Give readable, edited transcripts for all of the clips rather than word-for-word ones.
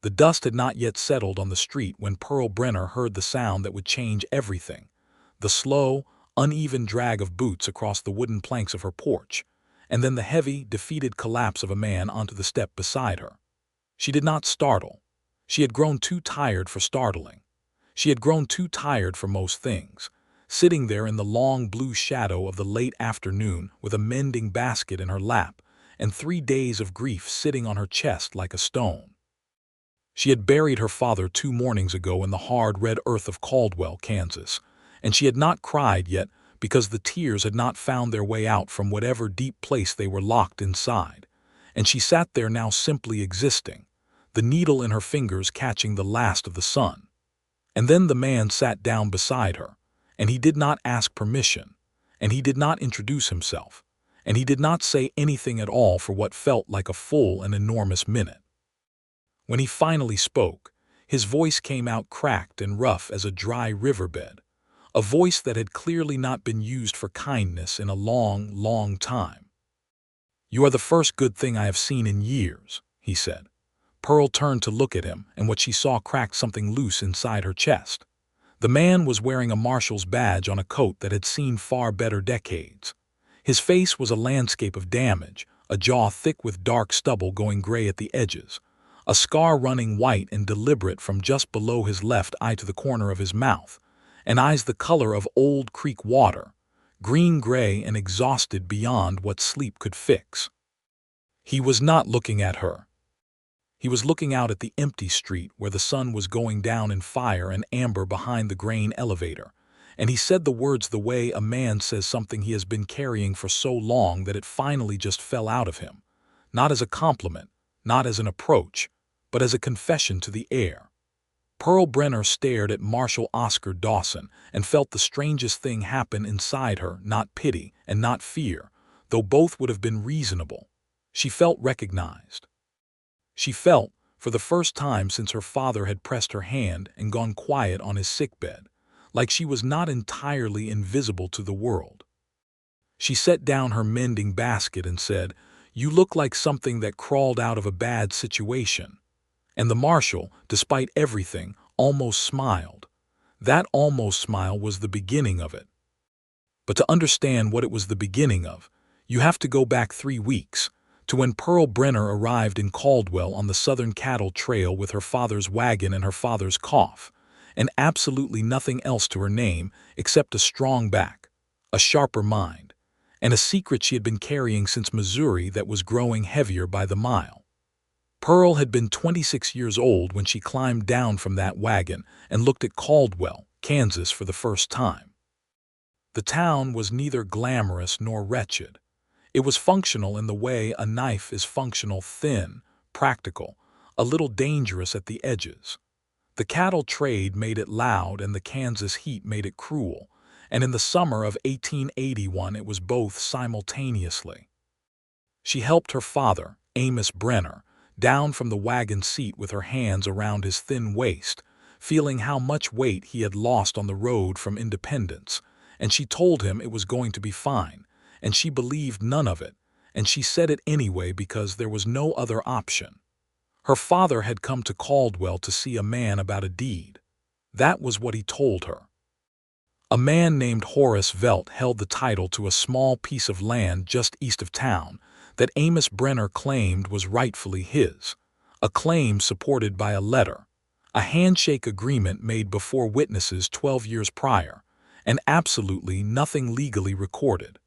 The dust had not yet settled on the street when Pearl Brenner heard the sound that would change everything, the slow, uneven drag of boots across the wooden planks of her porch, and then the heavy, defeated collapse of a man onto the step beside her. She did not startle. She had grown too tired for startling. She had grown too tired for most things, sitting there in the long blue shadow of the late afternoon with a mending basket in her lap and 3 days of grief sitting on her chest like a stone. She had buried her father 2 mornings ago in the hard red earth of Caldwell, Kansas, and she had not cried yet because the tears had not found their way out from whatever deep place they were locked inside, and she sat there now simply existing, the needle in her fingers catching the last of the sun. And then the man sat down beside her, and he did not ask permission, and he did not introduce himself, and he did not say anything at all for what felt like a full and enormous minute. When he finally spoke, his voice came out cracked and rough as a dry riverbed, a voice that had clearly not been used for kindness in a long, long time. "You are the first good thing I have seen in years," he said. Pearl turned to look at him, and what she saw cracked something loose inside her chest. The man was wearing a Marshal's badge on a coat that had seen far better decades. His face was a landscape of damage, a jaw thick with dark stubble going gray at the edges, a scar running white and deliberate from just below his left eye to the corner of his mouth, and eyes the color of old creek water, green-gray and exhausted beyond what sleep could fix. He was not looking at her. He was looking out at the empty street where the sun was going down in fire and amber behind the grain elevator, and he said the words the way a man says something he has been carrying for so long that it finally just fell out of him, not as a compliment, not as an approach, but as a confession to the air. Pearl Brenner stared at Marshal Oscar Dawson and felt the strangest thing happen inside her, not pity and not fear, though both would have been reasonable. She felt recognized. She felt, for the first time since her father had pressed her hand and gone quiet on his sickbed, like she was not entirely invisible to the world. She set down her mending basket and said, "You look like something that crawled out of a bad situation." And the Marshal, despite everything, almost smiled. That almost smile was the beginning of it. But to understand what it was the beginning of, you have to go back 3 weeks, to when Pearl Brenner arrived in Caldwell on the Southern Cattle Trail with her father's wagon and her father's cough, and absolutely nothing else to her name except a strong back, a sharper mind, and a secret she had been carrying since Missouri that was growing heavier by the mile. Pearl had been 26 years old when she climbed down from that wagon and looked at Caldwell, Kansas for the first time. The town was neither glamorous nor wretched. It was functional in the way a knife is functional, thin, practical, a little dangerous at the edges. The cattle trade made it loud and the Kansas heat made it cruel, and in the summer of 1881 it was both simultaneously. She helped her father, Amos Brenner, down from the wagon seat with her hands around his thin waist, feeling how much weight he had lost on the road from Independence, and she told him it was going to be fine, and she believed none of it, and she said it anyway because there was no other option. Her father had come to Caldwell to see a man about a deed. That was what he told her. A man named Horace Velt held the title to a small piece of land just east of town that Amos Brenner claimed was rightfully his, a claim supported by a letter, a handshake agreement made before witnesses 12 years prior, and absolutely nothing legally recorded.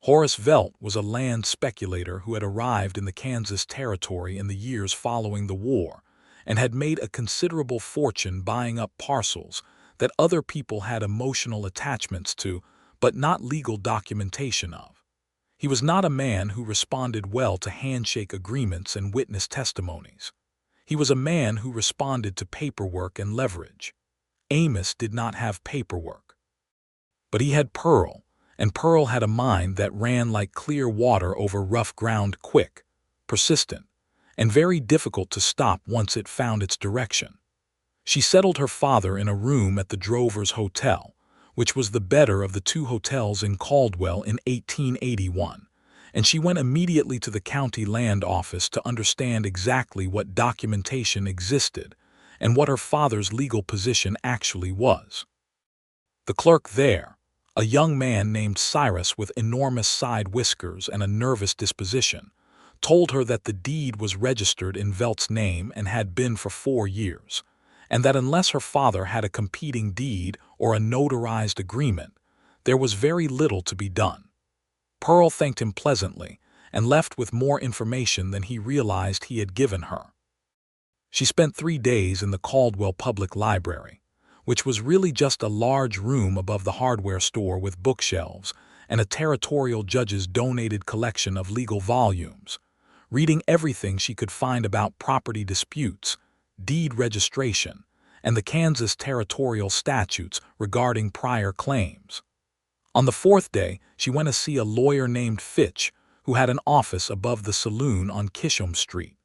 Horace Velt was a land speculator who had arrived in the Kansas Territory in the years following the war and had made a considerable fortune buying up parcels that other people had emotional attachments to but not legal documentation of. He was not a man who responded well to handshake agreements and witness testimonies. He was a man who responded to paperwork and leverage. Amos did not have paperwork. But he had Pearl, and Pearl had a mind that ran like clear water over rough ground, quick, persistent, and very difficult to stop once it found its direction. She settled her father in a room at the Drover's Hotel, which was the better of the 2 hotels in Caldwell in 1881, and she went immediately to the county land office to understand exactly what documentation existed and what her father's legal position actually was. The clerk there, a young man named Cyrus with enormous side whiskers and a nervous disposition, told her that the deed was registered in Velt's name and had been for 4 years, and that unless her father had a competing deed or a notarized agreement, there was very little to be done. Pearl thanked him pleasantly and left with more information than he realized he had given her. She spent 3 days in the Caldwell Public Library, which was really just a large room above the hardware store with bookshelves and a territorial judge's donated collection of legal volumes, reading everything she could find about property disputes, deed registration, and the Kansas territorial statutes regarding prior claims. On the 4th day, she went to see a lawyer named Fitch, who had an office above the saloon on Kisham Street.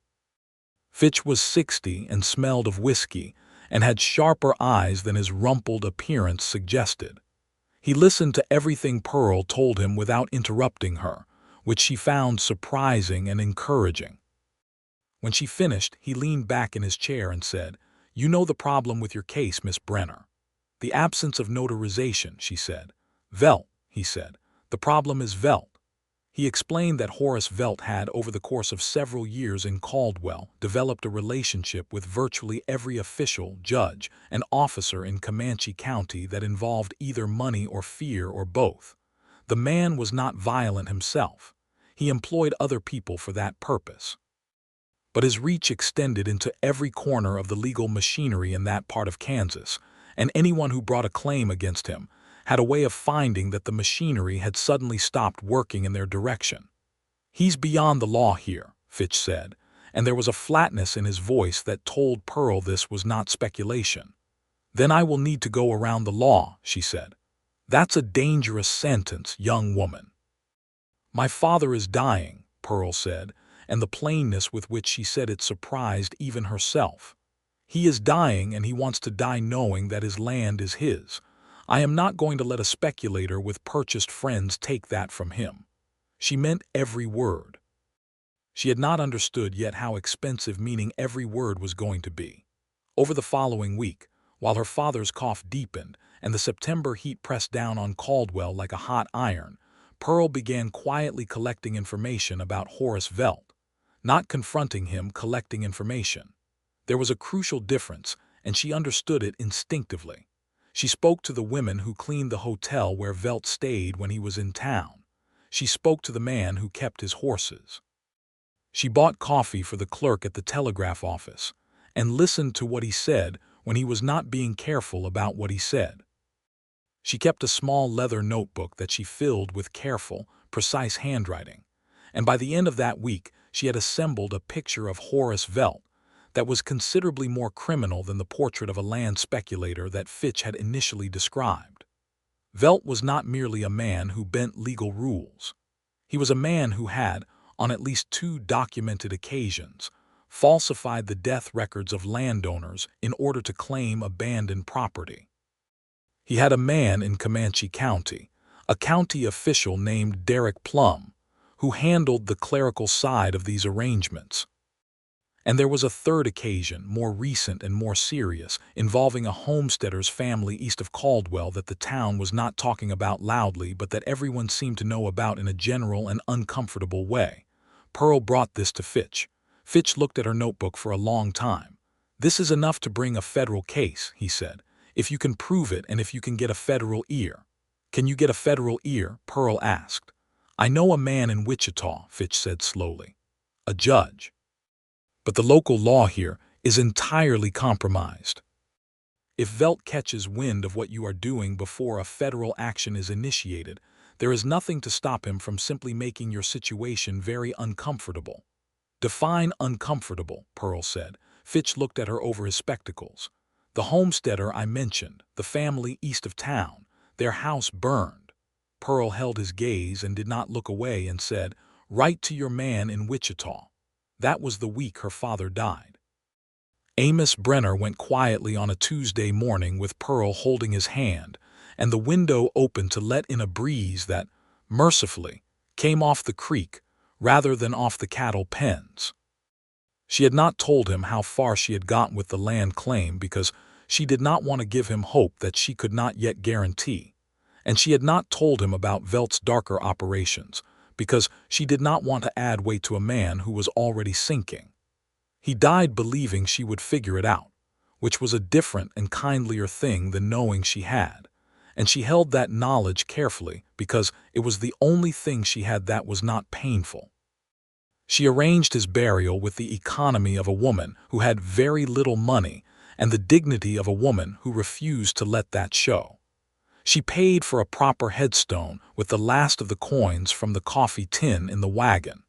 Fitch was 60 and smelled of whiskey and had sharper eyes than his rumpled appearance suggested. He listened to everything Pearl told him without interrupting her, which she found surprising and encouraging. When she finished, he leaned back in his chair and said, "You know the problem with your case, Miss Brenner. The absence of notarization," she said. "Velt," he said. "The problem is Velt." He explained that Horace Velt had, over the course of several years in Caldwell, developed a relationship with virtually every official, judge, and officer in Comanche County that involved either money or fear or both. The man was not violent himself. He employed other people for that purpose. But his reach extended into every corner of the legal machinery in that part of Kansas, and anyone who brought a claim against him had a way of finding that the machinery had suddenly stopped working in their direction. "He's beyond the law here," Fitch said, and there was a flatness in his voice that told Pearl this was not speculation. "Then I will need to go around the law," she said. "That's a dangerous sentence, young woman." "My father is dying," Pearl said, and the plainness with which she said it surprised even herself. "He is dying, and he wants to die knowing that his land is his. I am not going to let a speculator with purchased friends take that from him." She meant every word. She had not understood yet how expensive meaning every word was going to be. Over the following week, while her father's cough deepened and the September heat pressed down on Caldwell like a hot iron, Pearl began quietly collecting information about Horace Velt, not confronting him, collecting information. There was a crucial difference, and she understood it instinctively. She spoke to the women who cleaned the hotel where Velt stayed when he was in town. She spoke to the man who kept his horses. She bought coffee for the clerk at the telegraph office and listened to what he said when he was not being careful about what he said. She kept a small leather notebook that she filled with careful, precise handwriting, and by the end of that week she had assembled a picture of Horace Velt that was considerably more criminal than the portrait of a land speculator that Fitch had initially described. Velt was not merely a man who bent legal rules. He was a man who had, on at least 2 documented occasions, falsified the death records of landowners in order to claim abandoned property. He had a man in Comanche County, a county official named Derek Plum, who handled the clerical side of these arrangements. And there was a 3rd occasion, more recent and more serious, involving a homesteader's family east of Caldwell that the town was not talking about loudly but that everyone seemed to know about in a general and uncomfortable way. Pearl brought this to Fitch. Fitch looked at her notebook for a long time. "This is enough to bring a federal case," he said, "if you can prove it and if you can get a federal ear." "Can you get a federal ear?" Pearl asked. "I know a man in Wichita," Fitch said slowly. "A judge. But the local law here is entirely compromised. If Velt catches wind of what you are doing before a federal action is initiated, there is nothing to stop him from simply making your situation very uncomfortable." "Define uncomfortable," Pearl said. Fitch looked at her over his spectacles. "The homesteader I mentioned, the family east of town, their house burned." Pearl held his gaze and did not look away and said, "Write to your man in Wichita." That was the week her father died. Amos Brenner went quietly on a Tuesday morning with Pearl holding his hand, and the window open to let in a breeze that, mercifully, came off the creek rather than off the cattle pens. She had not told him how far she had gotten with the land claim because she did not want to give him hope that she could not yet guarantee, and she had not told him about Velt's darker operations because she did not want to add weight to a man who was already sinking. He died believing she would figure it out, which was a different and kindlier thing than knowing she had, and she held that knowledge carefully because it was the only thing she had that was not painful. She arranged his burial with the economy of a woman who had very little money and the dignity of a woman who refused to let that show. She paid for a proper headstone with the last of the coins from the coffee tin in the wagon.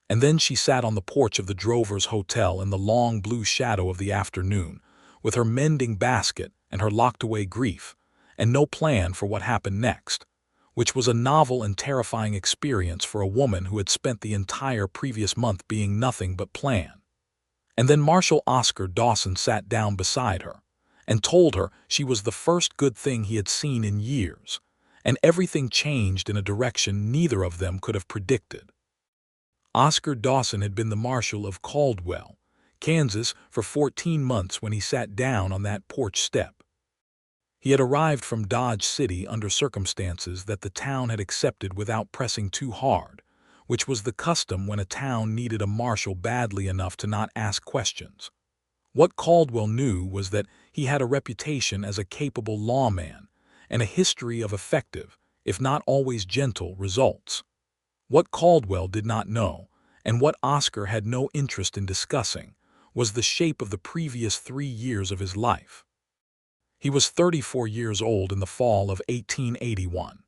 And then she sat on the porch of the Drovers' Hotel in the long blue shadow of the afternoon, with her mending basket and her locked-away grief, and no plan for what happened next, which was a novel and terrifying experience for a woman who had spent the entire previous month being nothing but plan. And then Marshal Oscar Dawson sat down beside her and told her she was the first good thing he had seen in years, and everything changed in a direction neither of them could have predicted. Oscar Dawson had been the Marshal of Caldwell, Kansas, for 14 months when he sat down on that porch step. He had arrived from Dodge City under circumstances that the town had accepted without pressing too hard, which was the custom when a town needed a marshal badly enough to not ask questions. What Caldwell knew was that he had a reputation as a capable lawman and a history of effective, if not always gentle, results. What Caldwell did not know, and what Oscar had no interest in discussing, was the shape of the previous 3 years of his life. He was 34 years old in the fall of 1881.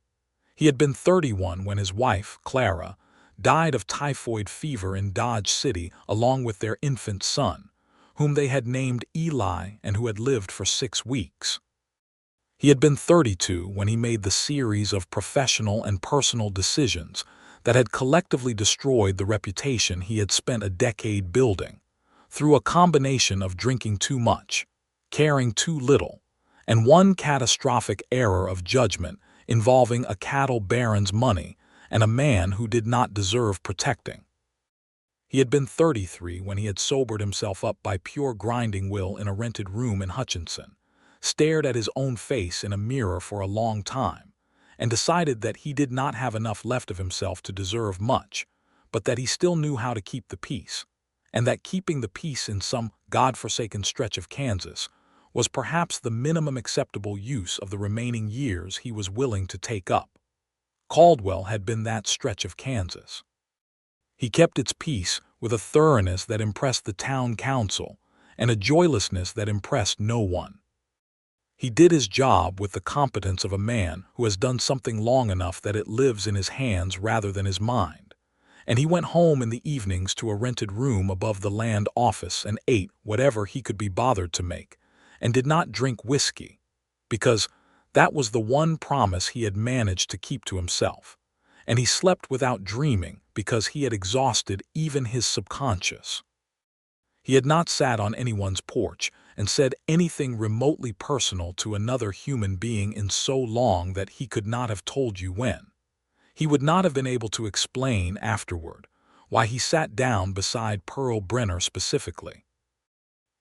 He had been 31 when his wife, Clara, died of typhoid fever in Dodge City along with their infant son, whom they had named Eli and who had lived for 6 weeks. He had been 32 when he made the series of professional and personal decisions that had collectively destroyed the reputation he had spent a decade building, through a combination of drinking too much, caring too little, and one catastrophic error of judgment involving a cattle baron's money and a man who did not deserve protecting. He had been 33 when he had sobered himself up by pure grinding will in a rented room in Hutchinson, stared at his own face in a mirror for a long time, and decided that he did not have enough left of himself to deserve much, but that he still knew how to keep the peace, and that keeping the peace in some God-forsaken stretch of Kansas was perhaps the minimum acceptable use of the remaining years he was willing to take up. Caldwell had been that stretch of Kansas. He kept its peace with a thoroughness that impressed the town council and a joylessness that impressed no one. He did his job with the competence of a man who has done something long enough that it lives in his hands rather than his mind, and he went home in the evenings to a rented room above the land office and ate whatever he could be bothered to make, and did not drink whiskey, because that was the one promise he had managed to keep to himself, and he slept without dreaming because he had exhausted even his subconscious. He had not sat on anyone's porch and said anything remotely personal to another human being in so long that he could not have told you when. He would not have been able to explain afterward why he sat down beside Pearl Brenner specifically.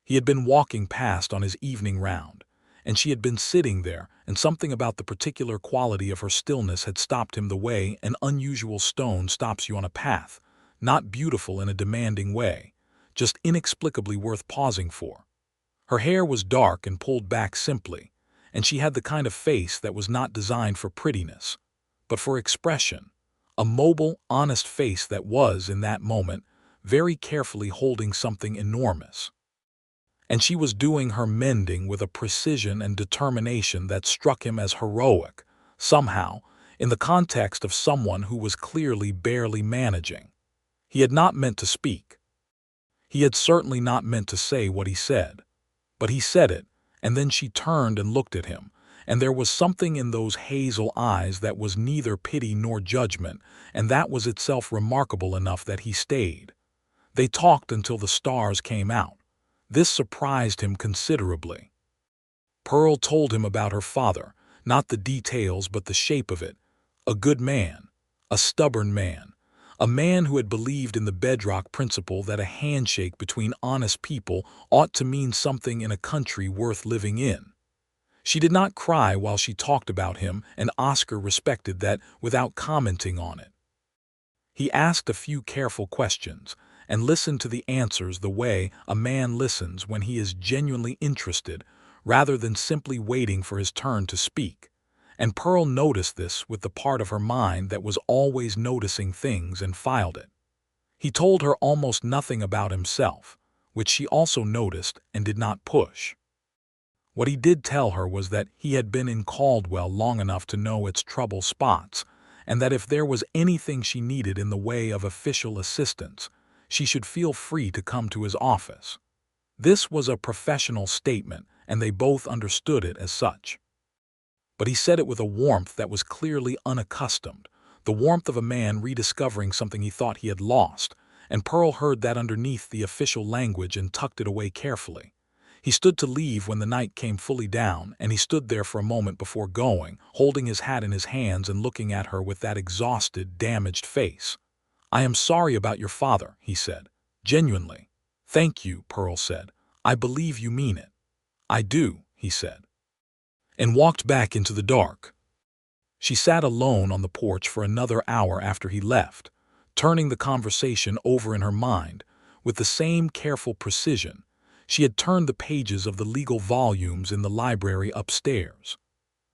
He had been walking past on his evening round, and she had been sitting there, and something about the particular quality of her stillness had stopped him the way an unusual stone stops you on a path, not beautiful in a demanding way, just inexplicably worth pausing for. Her hair was dark and pulled back simply, and she had the kind of face that was not designed for prettiness, but for expression, a mobile, honest face that was, in that moment, very carefully holding something enormous. And she was doing her mending with a precision and determination that struck him as heroic, somehow, in the context of someone who was clearly barely managing. He had not meant to speak. He had certainly not meant to say what he said. But he said it, and then she turned and looked at him, and there was something in those hazel eyes that was neither pity nor judgment, and that was itself remarkable enough that he stayed. They talked until the stars came out. This surprised him considerably. Pearl told him about her father, not the details but the shape of it. A good man, A stubborn man. A man who had believed in the bedrock principle that a handshake between honest people ought to mean something in a country worth living in. She did not cry while she talked about him, and Oscar respected that without commenting on it. He asked a few careful questions and listened to the answers the way a man listens when he is genuinely interested, rather than simply waiting for his turn to speak. And Pearl noticed this with the part of her mind that was always noticing things and filed it. He told her almost nothing about himself, which she also noticed and did not push. What he did tell her was that he had been in Caldwell long enough to know its trouble spots, and that if there was anything she needed in the way of official assistance, she should feel free to come to his office. This was a professional statement, and they both understood it as such. But he said it with a warmth that was clearly unaccustomed, the warmth of a man rediscovering something he thought he had lost, and Pearl heard that underneath the official language and tucked it away carefully. He stood to leave when the night came fully down, and he stood there for a moment before going, holding his hat in his hands and looking at her with that exhausted, damaged face. "I am sorry about your father," he said. "Genuinely." "Thank you," Pearl said. "I believe you mean it." "I do," he said, and walked back into the dark. She sat alone on the porch for another hour after he left, turning the conversation over in her mind with the same careful precision she had turned the pages of the legal volumes in the library upstairs.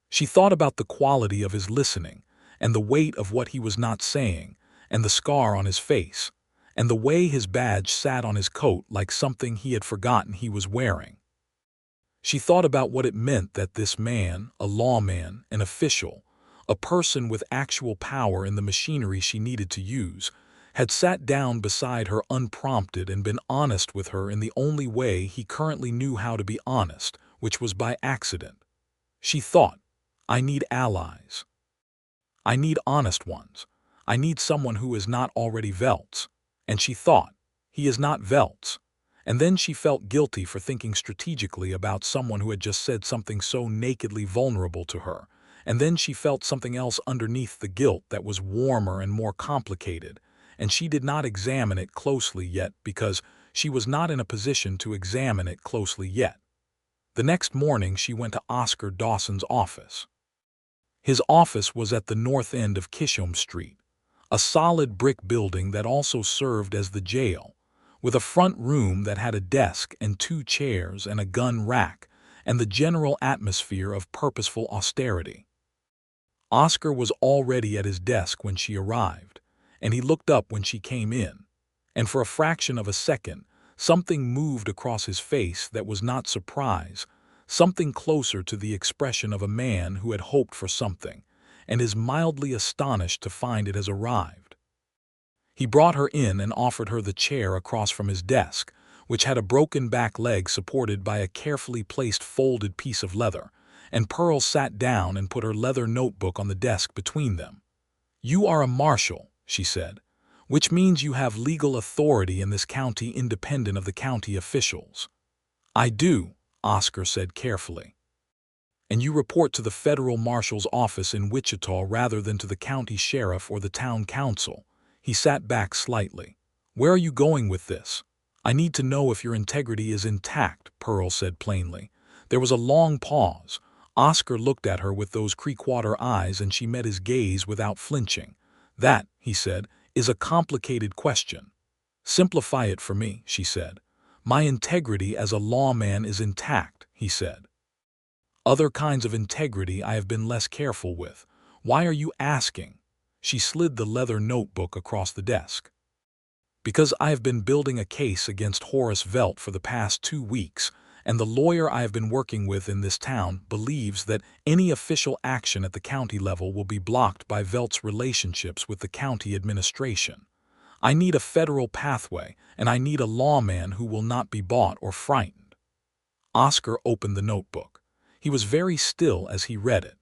She thought about the quality of his listening, and the weight of what he was not saying, and the scar on his face, and the way his badge sat on his coat like something he had forgotten he was wearing. She thought about what it meant that this man, a lawman, an official, a person with actual power in the machinery she needed to use, had sat down beside her unprompted and been honest with her in the only way he currently knew how to be honest, which was by accident. She thought, "I need allies. I need honest ones. I need someone who is not already Veltz." And she thought, "He is not Veltz." And then she felt guilty for thinking strategically about someone who had just said something so nakedly vulnerable to her. And then she felt something else underneath the guilt that was warmer and more complicated, and she did not examine it closely yet because she was not in a position to examine it closely yet. The next morning she went to Oscar Dawson's office. His office was at the north end of Kishom Street, a solid brick building that also served as the jail, with a front room that had a desk and 2 chairs and a gun rack, and the general atmosphere of purposeful austerity. Oscar was already at his desk when she arrived, and he looked up when she came in, and for a fraction of a second, something moved across his face that was not surprise, something closer to the expression of a man who had hoped for something, and is mildly astonished to find it has arrived. He brought her in and offered her the chair across from his desk, which had a broken back leg supported by a carefully placed folded piece of leather, and Pearl sat down and put her leather notebook on the desk between them. "You are a marshal," she said, "which means you have legal authority in this county independent of the county officials." "I do," Oscar said carefully. "And you report to the federal marshal's office in Wichita rather than to the county sheriff or the town council." He sat back slightly. "Where are you going with this?" "I need to know if your integrity is intact," Pearl said plainly. There was a long pause. Oscar looked at her with those Creekwater eyes, and she met his gaze without flinching. "That," he said, "is a complicated question." "Simplify it for me," she said. "My integrity as a lawman is intact," he said. "Other kinds of integrity I have been less careful with. Why are you asking?" She slid the leather notebook across the desk. "Because I have been building a case against Horace Velt for the past 2 weeks, and the lawyer I have been working with in this town believes that any official action at the county level will be blocked by Velt's relationships with the county administration. I need a federal pathway, and I need a lawman who will not be bought or frightened." Oscar opened the notebook. He was very still as he read it.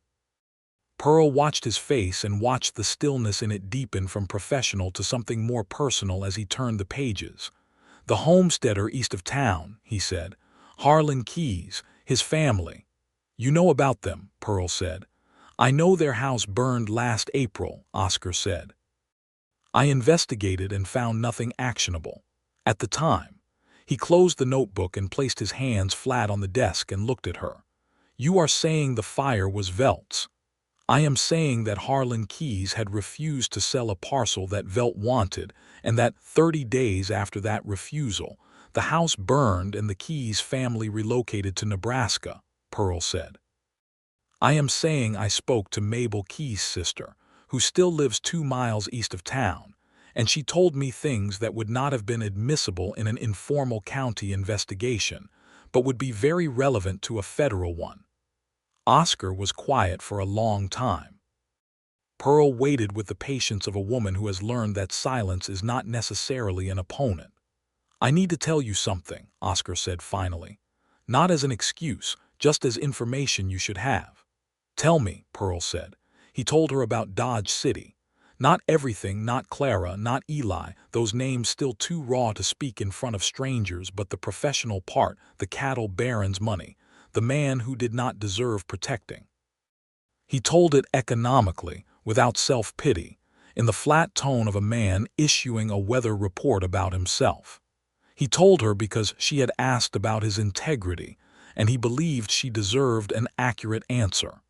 Pearl watched his face and watched the stillness in it deepen from professional to something more personal as he turned the pages. "The homesteader east of town," he said. "Harlan Keyes, his family." "You know about them," Pearl said. "I know their house burned last April," Oscar said. I investigated and found nothing actionable. At the time, he closed the notebook and placed his hands flat on the desk and looked at her. You are saying the fire was Velt's. I am saying that Harlan Keyes had refused to sell a parcel that Velt wanted, and that 30 days after that refusal, the house burned and the Keyes family relocated to Nebraska, Pearl said. I am saying I spoke to Mabel Keyes' sister, who still lives 2 miles east of town, and she told me things that would not have been admissible in an informal county investigation, but would be very relevant to a federal one. Oscar was quiet for a long time. Pearl waited with the patience of a woman who has learned that silence is not necessarily an opponent. I need to tell you something, Oscar said finally. Not as an excuse, just as information you should have. Tell me, Pearl said. He told her about Dodge City. Not everything, not Clara, not Eli, those names still too raw to speak in front of strangers, but the professional part, the cattle baron's money, the man who did not deserve protecting. He told it economically, without self-pity, in the flat tone of a man issuing a weather report about himself. He told her because she had asked about his integrity, and he believed she deserved an accurate answer.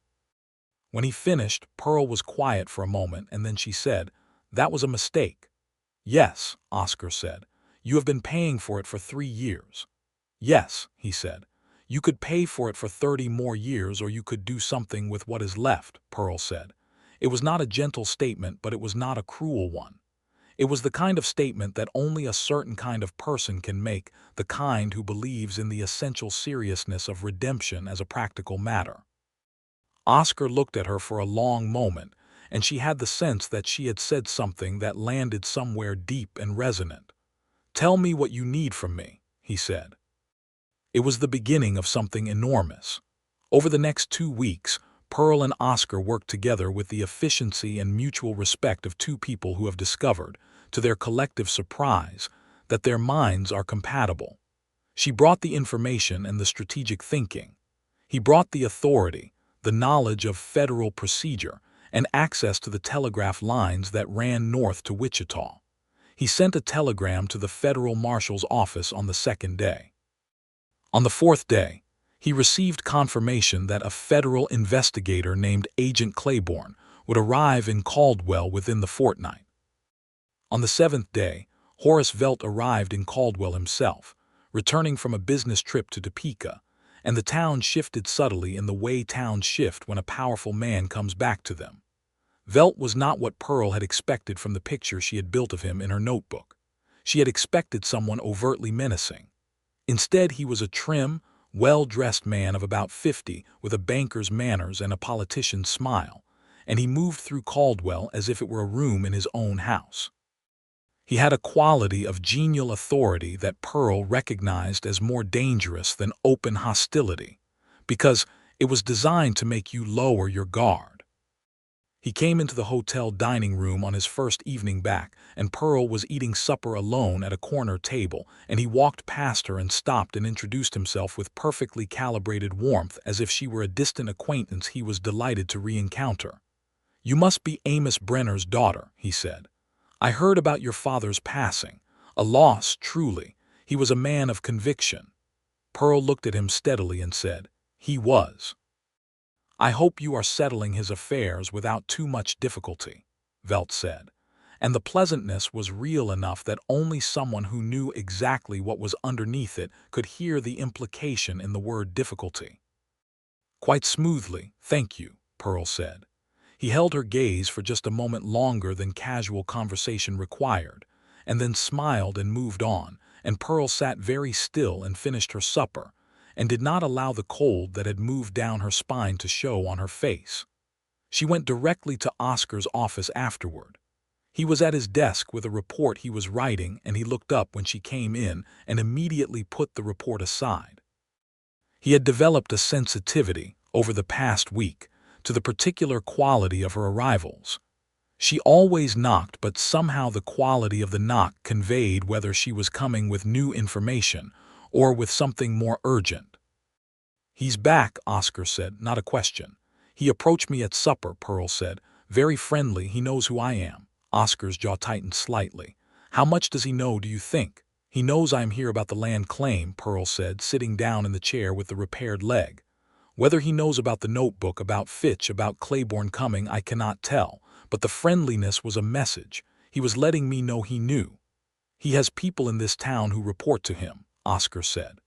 When he finished, Pearl was quiet for a moment, and then she said, "That was a mistake." "Yes," Oscar said. "You have been paying for it for 3 years." "Yes," he said. "You could pay for it for 30 more years, or you could do something with what is left," Pearl said. It was not a gentle statement, but it was not a cruel one. It was the kind of statement that only a certain kind of person can make, the kind who believes in the essential seriousness of redemption as a practical matter. Oscar looked at her for a long moment, and she had the sense that she had said something that landed somewhere deep and resonant. "Tell me what you need from me," he said. It was the beginning of something enormous. Over the next 2 weeks, Pearl and Oscar worked together with the efficiency and mutual respect of 2 people who have discovered, to their collective surprise, that their minds are compatible. She brought the information and the strategic thinking. He brought the authority, the knowledge of federal procedure, and access to the telegraph lines that ran north to Wichita. He sent a telegram to the federal marshal's office on the 2nd day. On the 4th day, he received confirmation that a federal investigator named Agent Claiborne would arrive in Caldwell within the fortnight. On the 7th day, Horace Velt arrived in Caldwell himself, returning from a business trip to Topeka, and the town shifted subtly in the way towns shift when a powerful man comes back to them. Velt was not what Pearl had expected from the picture she had built of him in her notebook. She had expected someone overtly menacing. Instead, he was a trim, well-dressed man of about 50 with a banker's manners and a politician's smile, and he moved through Caldwell as if it were a room in his own house. He had a quality of genial authority that Pearl recognized as more dangerous than open hostility, because it was designed to make you lower your guard. He came into the hotel dining room on his first evening back, and Pearl was eating supper alone at a corner table, and he walked past her and stopped and introduced himself with perfectly calibrated warmth as if she were a distant acquaintance he was delighted to re-encounter. "You must be Amos Brenner's daughter," he said. "I heard about your father's passing. A loss, truly. He was a man of conviction." Pearl looked at him steadily and said, "He was." "I hope you are settling his affairs without too much difficulty," Velt said, and the pleasantness was real enough that only someone who knew exactly what was underneath it could hear the implication in the word difficulty. "Quite smoothly, thank you," Pearl said. He held her gaze for just a moment longer than casual conversation required, and then smiled and moved on, and Pearl sat very still and finished her supper, and did not allow the cold that had moved down her spine to show on her face. She went directly to Oscar's office afterward. He was at his desk with a report he was writing, and he looked up when she came in and immediately put the report aside. He had developed a sensitivity, over the past week, to the particular quality of her arrivals. She always knocked, but somehow the quality of the knock conveyed whether she was coming with new information or with something more urgent. "He's back," Oscar said, not a question. "He approached me at supper," Pearl said. "Very friendly, he knows who I am." Oscar's jaw tightened slightly. How much does he know, do you think? He knows I am here about the land claim, Pearl said, sitting down in the chair with the repaired leg. Whether he knows about the notebook, about Fitch, about Claiborne coming, I cannot tell, but the friendliness was a message. He was letting me know he knew. He has people in this town who report to him, Oscar said.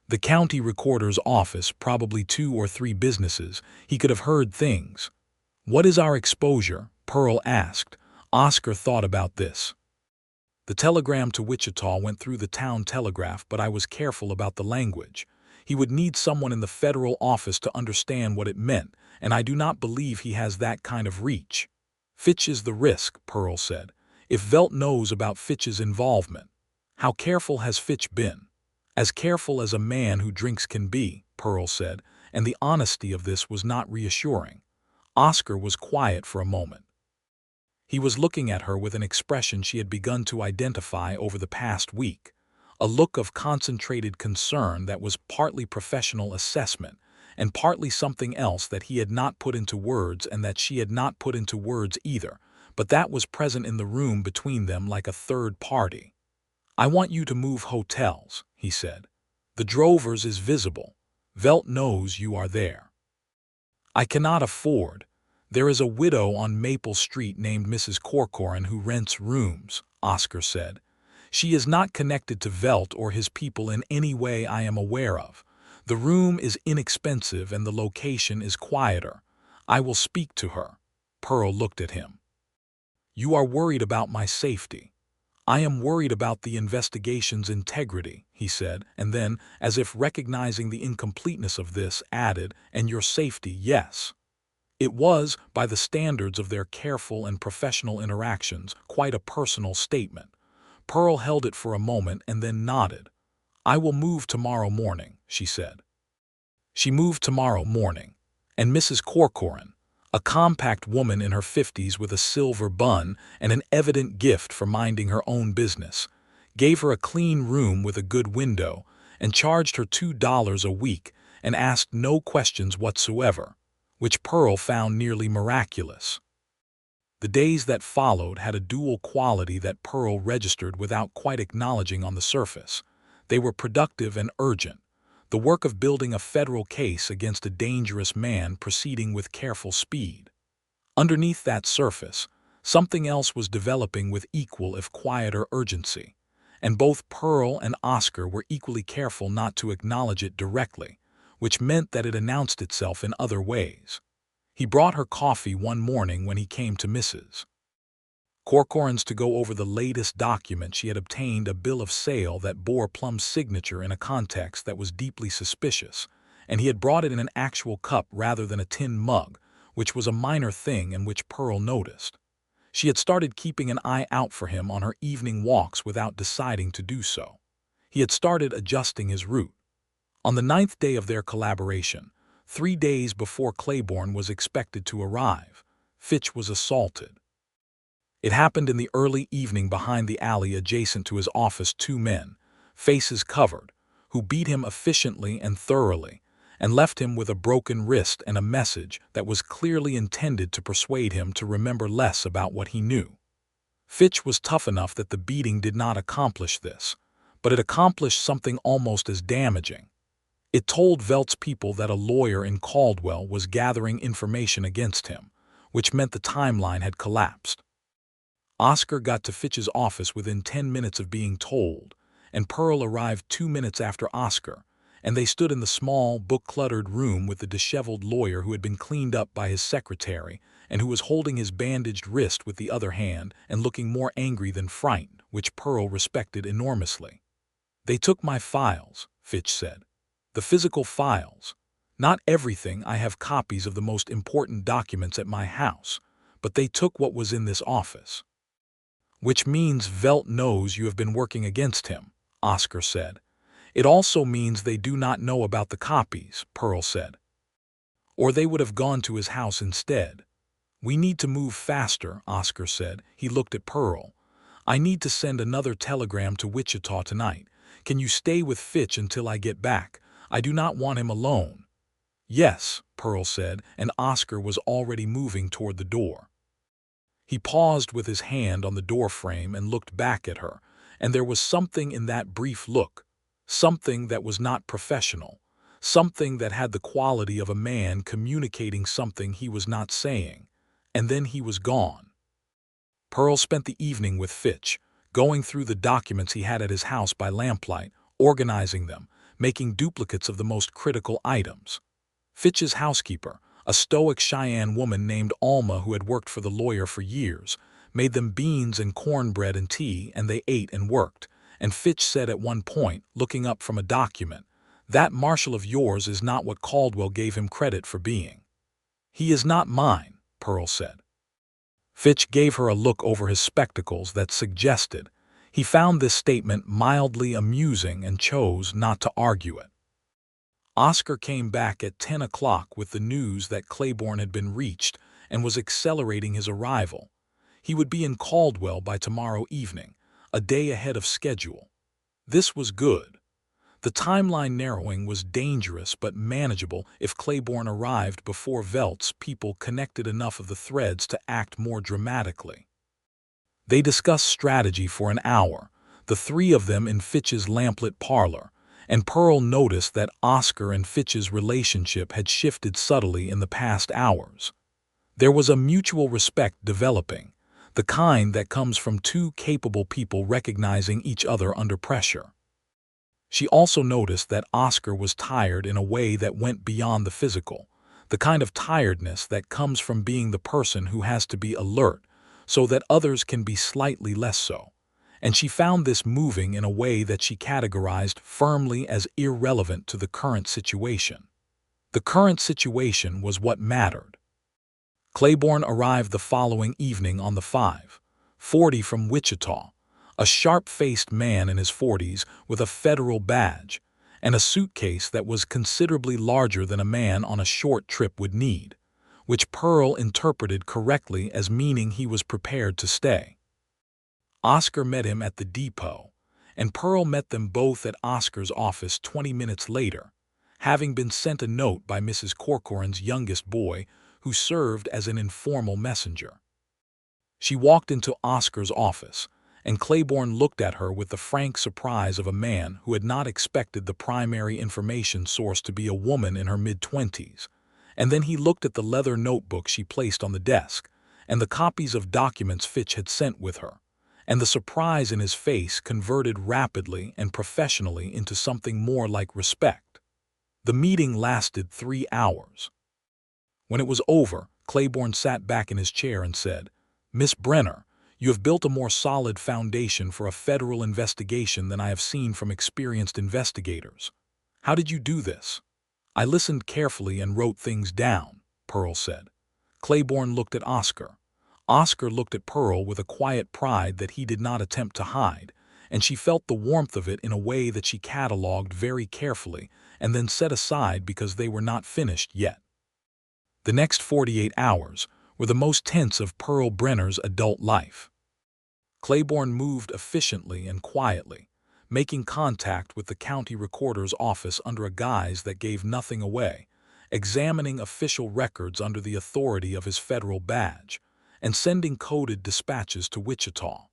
The county recorder's office, probably 2 or 3 businesses. He could have heard things. What is our exposure? Pearl asked. Oscar thought about this. The telegram to Wichita went through the town telegraph, but I was careful about the language. He would need someone in the federal office to understand what it meant, and I do not believe he has that kind of reach. Fitch is the risk, Pearl said. If Velt knows about Fitch's involvement. How careful has Fitch been? As careful as a man who drinks can be, Pearl said, and the honesty of this was not reassuring. Oscar was quiet for a moment. He was looking at her with an expression she had begun to identify over the past week, a look of concentrated concern that was partly professional assessment and partly something else that he had not put into words and that she had not put into words either, but that was present in the room between them like a third party. I want you to move hotels, he said. The Drovers is visible. Velt knows you are there. I cannot afford. There is a widow on Maple Street named Mrs. Corcoran who rents rooms, Oscar said. She is not connected to Velt or his people in any way I am aware of. The room is inexpensive and the location is quieter. I will speak to her. Pearl looked at him. You are worried about my safety. I am worried about the investigation's integrity, he said, and then, as if recognizing the incompleteness of this, added, and your safety, yes. It was, by the standards of their careful and professional interactions, quite a personal statement. Pearl held it for a moment and then nodded. I will move tomorrow morning, she said. She moved tomorrow morning, and Mrs. Corcoran, a compact woman in her 50s with a silver bun and an evident gift for minding her own business, gave her a clean room with a good window and charged her $2 a week and asked no questions whatsoever, which Pearl found nearly miraculous. The days that followed had a dual quality that Pearl registered without quite acknowledging on the surface. They were productive and urgent, the work of building a federal case against a dangerous man proceeding with careful speed. Underneath that surface, something else was developing with equal if quieter urgency, and both Pearl and Oscar were equally careful not to acknowledge it directly, which meant that it announced itself in other ways. He brought her coffee one morning when he came to Mrs. Corcoran's to go over the latest document. She had obtained a bill of sale that bore Plum's signature in a context that was deeply suspicious, and he had brought it in an actual cup rather than a tin mug, which was a minor thing and which Pearl noticed. She had started keeping an eye out for him on her evening walks without deciding to do so. He had started adjusting his route. On the 9th day of their collaboration, 3 days before Claiborne was expected to arrive, Fitch was assaulted. It happened in the early evening behind the alley adjacent to his office. 2 men, faces covered, who beat him efficiently and thoroughly, and left him with a broken wrist and a message that was clearly intended to persuade him to remember less about what he knew. Fitch was tough enough that the beating did not accomplish this, but it accomplished something almost as damaging. It told Velt's people that a lawyer in Caldwell was gathering information against him, which meant the timeline had collapsed. Oscar got to Fitch's office within 10 minutes of being told, and Pearl arrived 2 minutes after Oscar, and they stood in the small, book-cluttered room with the disheveled lawyer who had been cleaned up by his secretary and who was holding his bandaged wrist with the other hand and looking more angry than frightened, which Pearl respected enormously. They took my files, Fitch said. The physical files. Not everything. I have copies of the most important documents at my house, but they took what was in this office. Which means Velt knows you have been working against him, Oscar said. It also means they do not know about the copies, Pearl said. Or they would have gone to his house instead. We need to move faster, Oscar said. He looked at Pearl. I need to send another telegram to Wichita tonight. Can you stay with Fitch until I get back? I do not want him alone. Yes, Pearl said, and Oscar was already moving toward the door. He paused with his hand on the doorframe and looked back at her, and there was something in that brief look, something that was not professional, something that had the quality of a man communicating something he was not saying, and then he was gone. Pearl spent the evening with Fitch, going through the documents he had at his house by lamplight, organizing them, making duplicates of the most critical items. Fitch's housekeeper, a stoic Cheyenne woman named Alma who had worked for the lawyer for years, made them beans and cornbread and tea, and they ate and worked, and Fitch said at one point, looking up from a document, "That Marshal of yours is not what Caldwell gave him credit for being." "He is not mine," Pearl said. Fitch gave her a look over his spectacles that suggested he found this statement mildly amusing and chose not to argue it. Oscar came back at 10 o'clock with the news that Claiborne had been reached and was accelerating his arrival. He would be in Caldwell by tomorrow evening, a day ahead of schedule. This was good. The timeline narrowing was dangerous but manageable if Claiborne arrived before Velt's people connected enough of the threads to act more dramatically. They discussed strategy for an hour, the three of them in Fitch's lamplit parlor, and Pearl noticed that Oscar and Fitch's relationship had shifted subtly in the past hours. There was a mutual respect developing, the kind that comes from two capable people recognizing each other under pressure. She also noticed that Oscar was tired in a way that went beyond the physical, the kind of tiredness that comes from being the person who has to be alert so that others can be slightly less so, and she found this moving in a way that she categorized firmly as irrelevant to the current situation. The current situation was what mattered. Claiborne arrived the following evening on the 5:40 from Wichita, a sharp-faced man in his 40s with a federal badge and a suitcase that was considerably larger than a man on a short trip would need, which Pearl interpreted correctly as meaning he was prepared to stay. Oscar met him at the depot, and Pearl met them both at Oscar's office 20 minutes later, having been sent a note by Mrs. Corcoran's youngest boy, who served as an informal messenger. She walked into Oscar's office, and Claiborne looked at her with the frank surprise of a man who had not expected the primary information source to be a woman in her mid-20s, and then he looked at the leather notebook she placed on the desk, and the copies of documents Fitch had sent with her, and the surprise in his face converted rapidly and professionally into something more like respect. The meeting lasted 3 hours. When it was over, Claiborne sat back in his chair and said, "Miss Brenner, you have built a more solid foundation for a federal investigation than I have seen from experienced investigators. How did you do this?" "I listened carefully and wrote things down," Pearl said. Claiborne looked at Oscar. Oscar looked at Pearl with a quiet pride that he did not attempt to hide, and she felt the warmth of it in a way that she catalogued very carefully and then set aside because they were not finished yet. The next 48 hours were the most tense of Pearl Brenner's adult life. Claiborne moved efficiently and quietly, making contact with the county recorder's office under a guise that gave nothing away, examining official records under the authority of his federal badge, and sending coded dispatches to Wichita.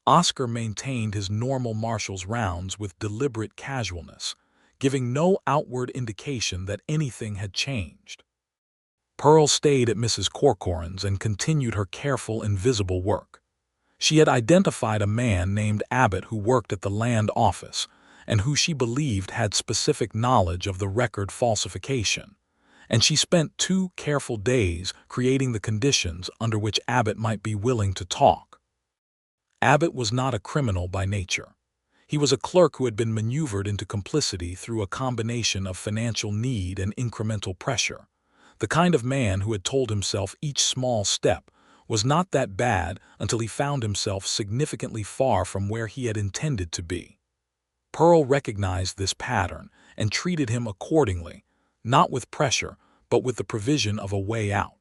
Oscar maintained his normal marshal's rounds with deliberate casualness, giving no outward indication that anything had changed. Pearl stayed at Mrs. Corcoran's and continued her careful, invisible work. She had identified a man named Abbott who worked at the land office and who she believed had specific knowledge of the record falsification, and she spent 2 careful days creating the conditions under which Abbott might be willing to talk. Abbott was not a criminal by nature. He was a clerk who had been maneuvered into complicity through a combination of financial need and incremental pressure, the kind of man who had told himself each small step was not that bad until he found himself significantly far from where he had intended to be. Pearl recognized this pattern and treated him accordingly, not with pressure, but with the provision of a way out.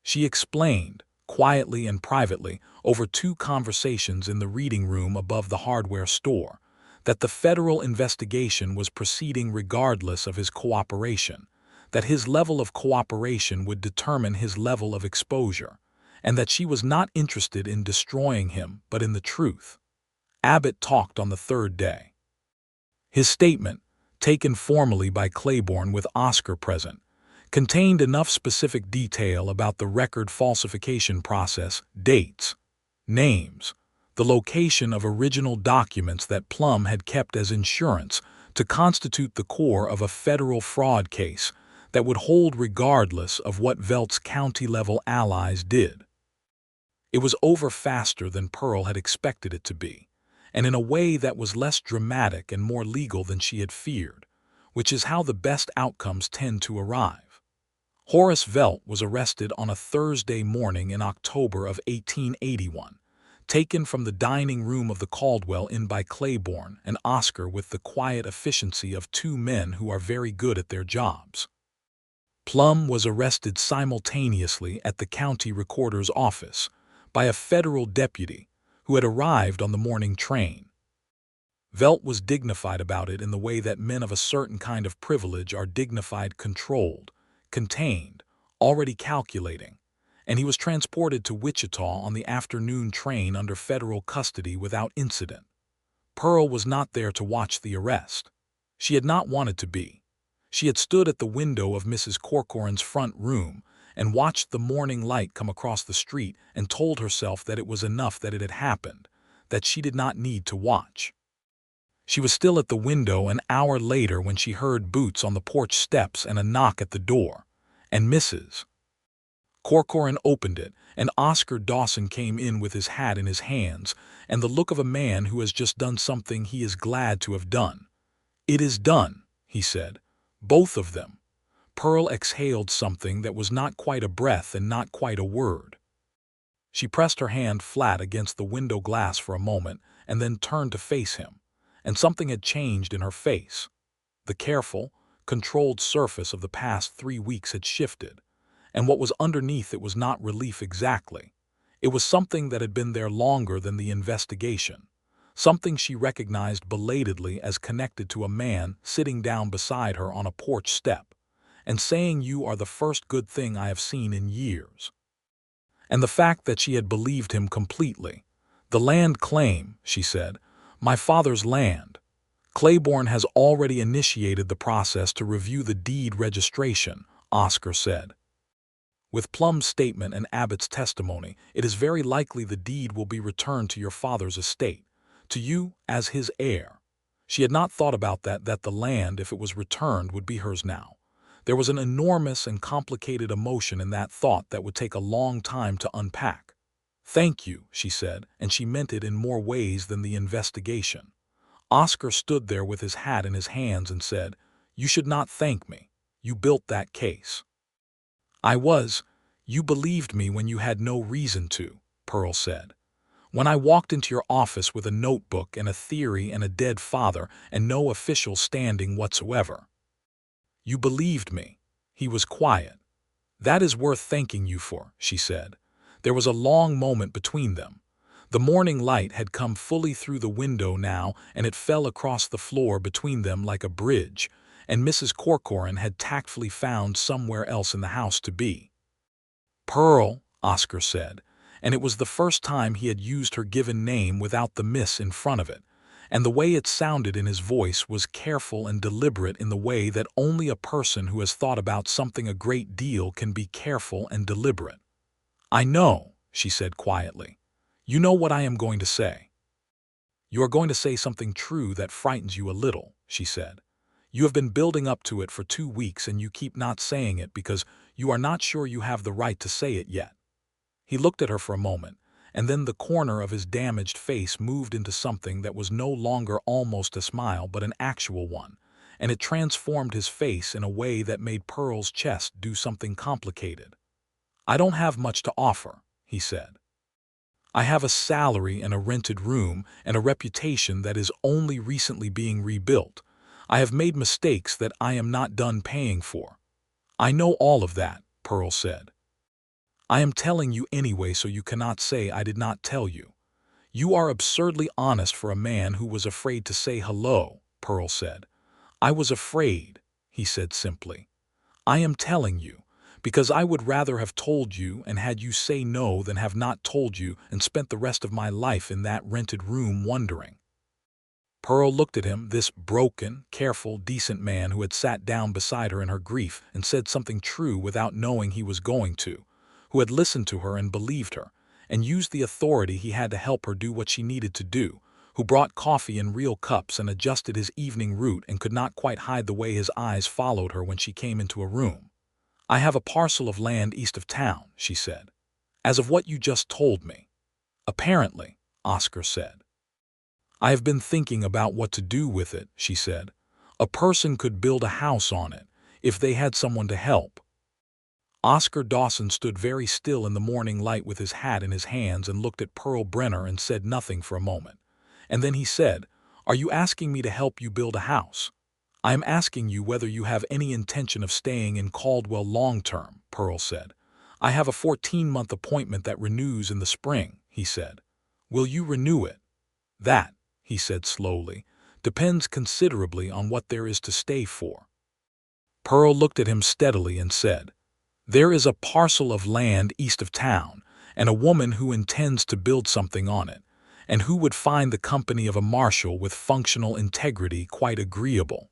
She explained, quietly and privately, over 2 conversations in the reading room above the hardware store, that the federal investigation was proceeding regardless of his cooperation, that his level of cooperation would determine his level of exposure, and that she was not interested in destroying him but in the truth. Abbott talked on the third day. His statement, taken formally by Claiborne with Oscar present, contained enough specific detail about the record falsification process, dates, names, the location of original documents that Plum had kept as insurance to constitute the core of a federal fraud case that would hold regardless of what Velt's county-level allies did. It was over faster than Pearl had expected it to be, and in a way that was less dramatic and more legal than she had feared, which is how the best outcomes tend to arrive. Horace Velt was arrested on a Thursday morning in October of 1881, taken from the dining room of the Caldwell Inn by Claiborne and Oscar with the quiet efficiency of two men who are very good at their jobs. Plum was arrested simultaneously at the county recorder's office by a federal deputy who had arrived on the morning train. Velt was dignified about it in the way that men of a certain kind of privilege are dignified, controlled, contained, already calculating, and he was transported to Wichita on the afternoon train under federal custody without incident. Pearl was not there to watch the arrest. She had not wanted to be. She had stood at the window of Mrs. Corcoran's front room and watched the morning light come across the street and told herself that it was enough that it had happened, that she did not need to watch. She was still at the window an hour later when she heard boots on the porch steps and a knock at the door, and Mrs. Corcoran opened it, and Oscar Dawson came in with his hat in his hands and the look of a man who has just done something he is glad to have done. "It is done," he said. "Both of them." Pearl exhaled something that was not quite a breath and not quite a word. She pressed her hand flat against the window glass for a moment and then turned to face him, and something had changed in her face. The careful, controlled surface of the past 3 weeks had shifted, and what was underneath it was not relief exactly. It was something that had been there longer than the investigation, something she recognized belatedly as connected to a man sitting down beside her on a porch step and saying, "You are the first good thing I have seen in years." And the fact that she had believed him completely. "The land claim," she said, "my father's land. Claiborne has already initiated the process to review the deed registration," Oscar said. "With Plum's statement and Abbott's testimony, it is very likely the deed will be returned to your father's estate, to you as his heir." She had not thought about that the land, if it was returned, would be hers now. There was an enormous and complicated emotion in that thought that would take a long time to unpack. "Thank you," she said, and she meant it in more ways than the investigation. Oscar stood there with his hat in his hands and said, "You should not thank me. You built that case." You believed me when you had no reason to," Pearl said. "When I walked into your office with a notebook and a theory and a dead father and no official standing whatsoever. You believed me." He was quiet. "That is worth thanking you for," she said. There was a long moment between them. The morning light had come fully through the window now, and it fell across the floor between them like a bridge, and Mrs. Corcoran had tactfully found somewhere else in the house to be. "Pearl," Oscar said, and it was the first time he had used her given name without the miss in front of it, and the way it sounded in his voice was careful and deliberate in the way that only a person who has thought about something a great deal can be careful and deliberate. "I know," she said quietly. "You know what I am going to say." "You are going to say something true that frightens you a little," she said. "You have been building up to it for 2 weeks and you keep not saying it because you are not sure you have the right to say it yet." He looked at her for a moment, and then the corner of his damaged face moved into something that was no longer almost a smile but an actual one, and it transformed his face in a way that made Pearl's chest do something complicated. "I don't have much to offer," he said. "I have a salary and a rented room and a reputation that is only recently being rebuilt. I have made mistakes that I am not done paying for." "I know all of that," Pearl said. "I am telling you anyway, so you cannot say I did not tell you." "You are absurdly honest for a man who was afraid to say hello," Pearl said. "I was afraid," he said simply. "I am telling you, Because I would rather have told you and had you say no than have not told you and spent the rest of my life in that rented room wondering. Pearl looked at him, this broken, careful, decent man who had sat down beside her in her grief and said something true without knowing he was going to, who had listened to her and believed her, and used the authority he had to help her do what she needed to do, who brought coffee in real cups and adjusted his evening route and could not quite hide the way his eyes followed her when she came into a room. "I have a parcel of land east of town," she said. "As of what you just told me." "Apparently," Oscar said. "I have been thinking about what to do with it," she said. "A person could build a house on it, if they had someone to help." Oscar Dawson stood very still in the morning light with his hat in his hands and looked at Pearl Brenner and said nothing for a moment. And then he said, "Are you asking me to help you build a house?" "I am asking you whether you have any intention of staying in Caldwell long-term," Pearl said. "I have a 14-month appointment that renews in the spring," he said. "Will you renew it?" "That," he said slowly, "depends considerably on what there is to stay for." Pearl looked at him steadily and said, "There is a parcel of land east of town, and a woman who intends to build something on it, and who would find the company of a marshal with functional integrity quite agreeable."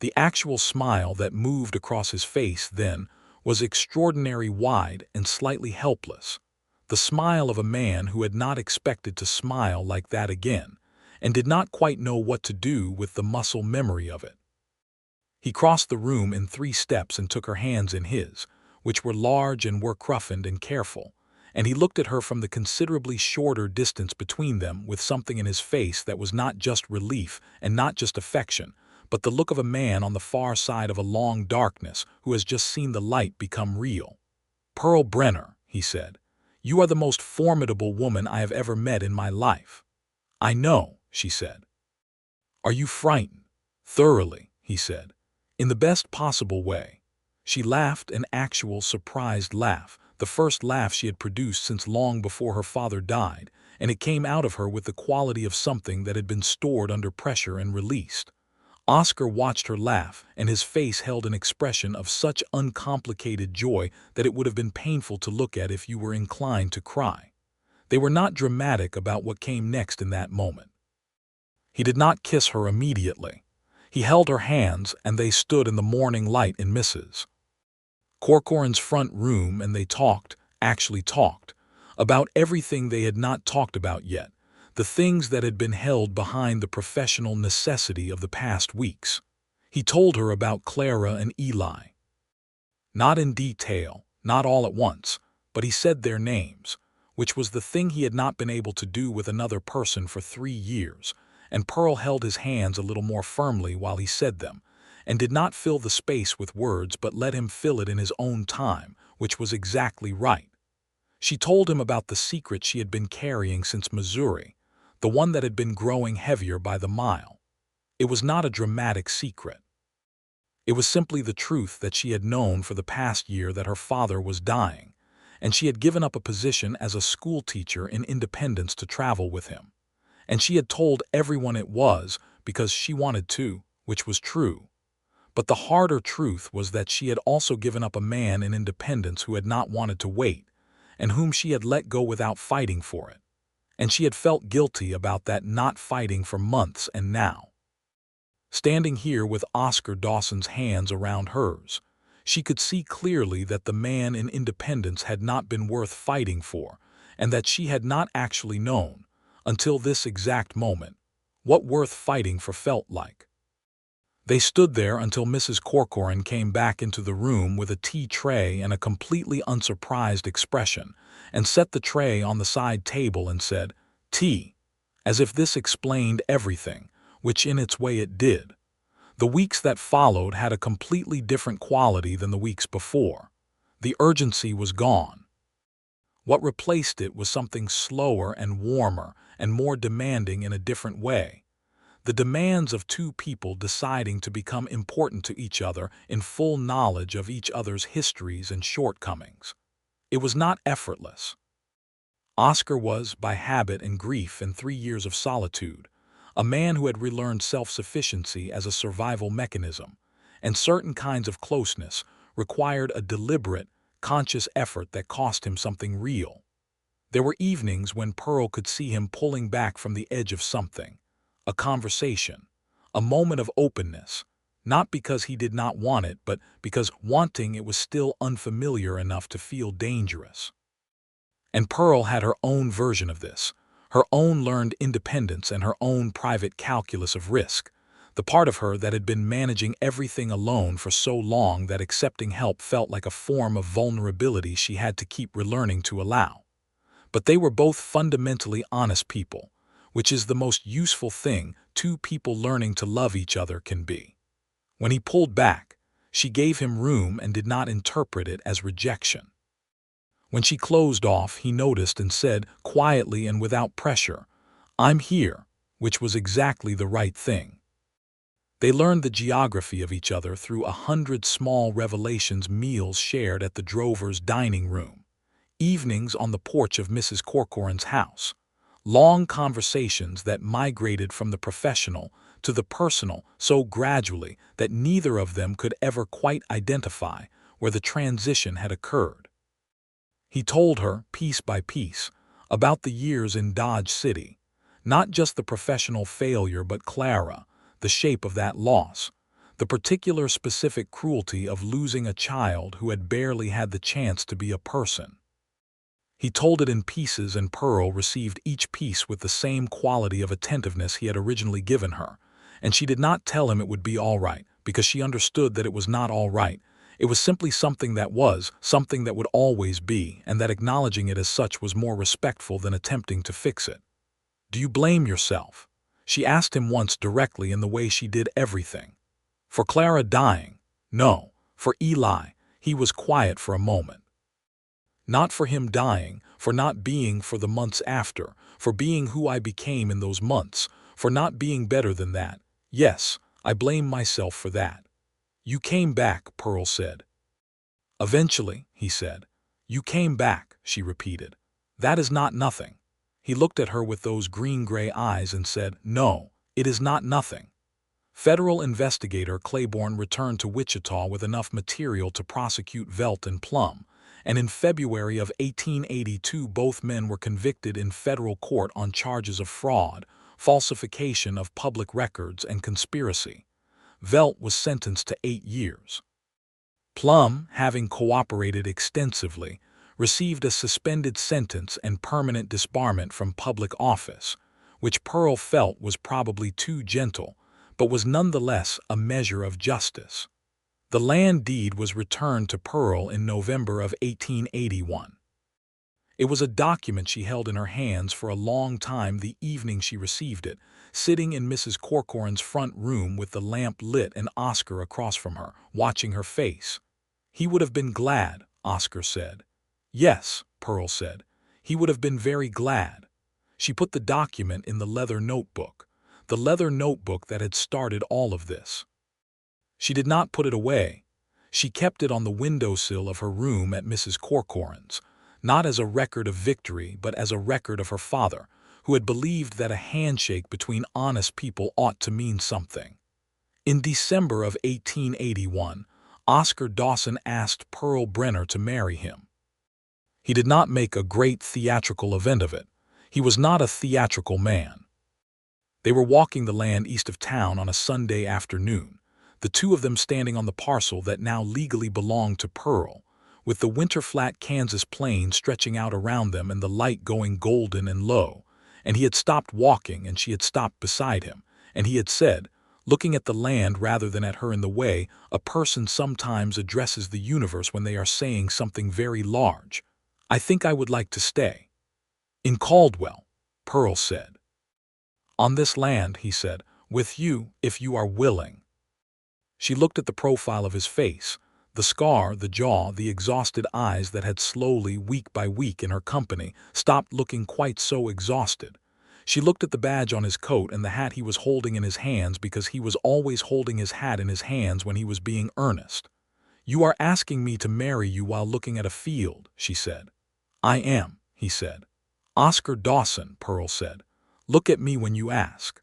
The actual smile that moved across his face then was extraordinary wide and slightly helpless, the smile of a man who had not expected to smile like that again, and did not quite know what to do with the muscle memory of it. He crossed the room in 3 steps and took her hands in his, which were large and work-roughened and careful, and he looked at her from the considerably shorter distance between them with something in his face that was not just relief and not just affection, but the look of a man on the far side of a long darkness who has just seen the light become real. "Pearl Brenner," he said, "you are the most formidable woman I have ever met in my life." "I know," she said. "Are you frightened?" "Thoroughly," he said. "In the best possible way." She laughed, an actual surprised laugh, the first laugh she had produced since long before her father died, and it came out of her with the quality of something that had been stored under pressure and released. Oscar watched her laugh, and his face held an expression of such uncomplicated joy that it would have been painful to look at if you were inclined to cry. They were not dramatic about what came next in that moment. He did not kiss her immediately. He held her hands, and they stood in the morning light in Mrs. Corcoran's front room, and they talked, actually talked, about everything they had not talked about yet, the things that had been held behind the professional necessity of the past weeks. He told her about Clara and Eli. Not in detail, not all at once, but he said their names, which was the thing he had not been able to do with another person for 3 years, and Pearl held his hands a little more firmly while he said them, and did not fill the space with words but let him fill it in his own time, which was exactly right. She told him about the secret she had been carrying since Missouri, the one that had been growing heavier by the mile. It was not a dramatic secret. It was simply the truth that she had known for the past year that her father was dying, and she had given up a position as a school teacher in Independence to travel with him. And she had told everyone it was because she wanted to, which was true. But the harder truth was that she had also given up a man in Independence who had not wanted to wait, and whom she had let go without fighting for it. And she had felt guilty about that not fighting for months, and now, standing here with Oscar Dawson's hands around hers, she could see clearly that the man in Independence had not been worth fighting for, and that she had not actually known, until this exact moment, what worth fighting for felt like. They stood there until Mrs. Corcoran came back into the room with a tea tray and a completely unsurprised expression, and set the tray on the side table and said, "Tea," as if this explained everything, which in its way it did. The weeks that followed had a completely different quality than the weeks before. The urgency was gone. What replaced it was something slower and warmer and more demanding in a different way. The demands of 2 people deciding to become important to each other in full knowledge of each other's histories and shortcomings. It was not effortless. Oscar was, by habit and grief and 3 years of solitude, a man who had relearned self-sufficiency as a survival mechanism, and certain kinds of closeness required a deliberate, conscious effort that cost him something real. There were evenings when Pearl could see him pulling back from the edge of something, a conversation, a moment of openness, not because he did not want it, but because wanting it was still unfamiliar enough to feel dangerous. And Pearl had her own version of this, her own learned independence and her own private calculus of risk, the part of her that had been managing everything alone for so long that accepting help felt like a form of vulnerability she had to keep relearning to allow. But they were both fundamentally honest people, which is the most useful thing two people learning to love each other can be. When he pulled back, she gave him room and did not interpret it as rejection. When she closed off, he noticed and said, quietly and without pressure, "I'm here," which was exactly the right thing. They learned the geography of each other through 100 small revelations, meals shared at the drover's dining room, evenings on the porch of Mrs. Corcoran's house, long conversations that migrated from the professional to the personal so gradually that neither of them could ever quite identify where the transition had occurred. He told her, piece by piece, about the years in Dodge City, not just the professional failure but Clara, the shape of that loss, the particular specific cruelty of losing a child who had barely had the chance to be a person. He told it in pieces, and Pearl received each piece with the same quality of attentiveness he had originally given her, and she did not tell him it would be all right, because she understood that it was not all right. It was simply something that was, something that would always be, and that acknowledging it as such was more respectful than attempting to fix it. "Do you blame yourself?" she asked him once directly, in the way she did everything. "For Clara dying?" "No. For Eli." He was quiet for a moment. "Not for him dying, for not being for the months after, for being who I became in those months, for not being better than that. Yes, I blame myself for that." "You came back," Pearl said. "Eventually," he said. "You came back," she repeated. "That is not nothing." He looked at her with those green-gray eyes and said, "No, it is not nothing." Federal investigator Claiborne returned to Wichita with enough material to prosecute Velt and Plum, and in February of 1882 both men were convicted in federal court on charges of fraud, falsification of public records, and conspiracy. Velt was sentenced to 8 years. Plum, having cooperated extensively, received a suspended sentence and permanent disbarment from public office, which Pearl felt was probably too gentle, but was nonetheless a measure of justice. The land deed was returned to Pearl in November of 1881. It was a document she held in her hands for a long time the evening she received it, sitting in Mrs. Corcoran's front room with the lamp lit and Oscar across from her, watching her face. "He would have been glad," Oscar said. "Yes," Pearl said. "He would have been very glad." She put the document in the leather notebook that had started all of this. She did not put it away. She kept it on the windowsill of her room at Mrs. Corcoran's, not as a record of victory but as a record of her father, who had believed that a handshake between honest people ought to mean something. In December of 1881, Oscar Dawson asked Pearl Brenner to marry him. He did not make a great theatrical event of it. He was not a theatrical man. They were walking the land east of town on a Sunday afternoon, the two of them standing on the parcel that now legally belonged to Pearl, with the winter-flat Kansas plain stretching out around them and the light going golden and low, and he had stopped walking and she had stopped beside him, and he had said, looking at the land rather than at her in the way a person sometimes addresses the universe when they are saying something very large, "I think I would like to stay." "In Caldwell," Pearl said. "On this land," he said, "with you, if you are willing." She looked at the profile of his face, the scar, the jaw, the exhausted eyes that had slowly, week by week in her company, stopped looking quite so exhausted. She looked at the badge on his coat and the hat he was holding in his hands, because he was always holding his hat in his hands when he was being earnest. "You are asking me to marry you while looking at a field," she said. "I am," he said. "Oscar Dawson," Pearl said. "Look at me when you ask."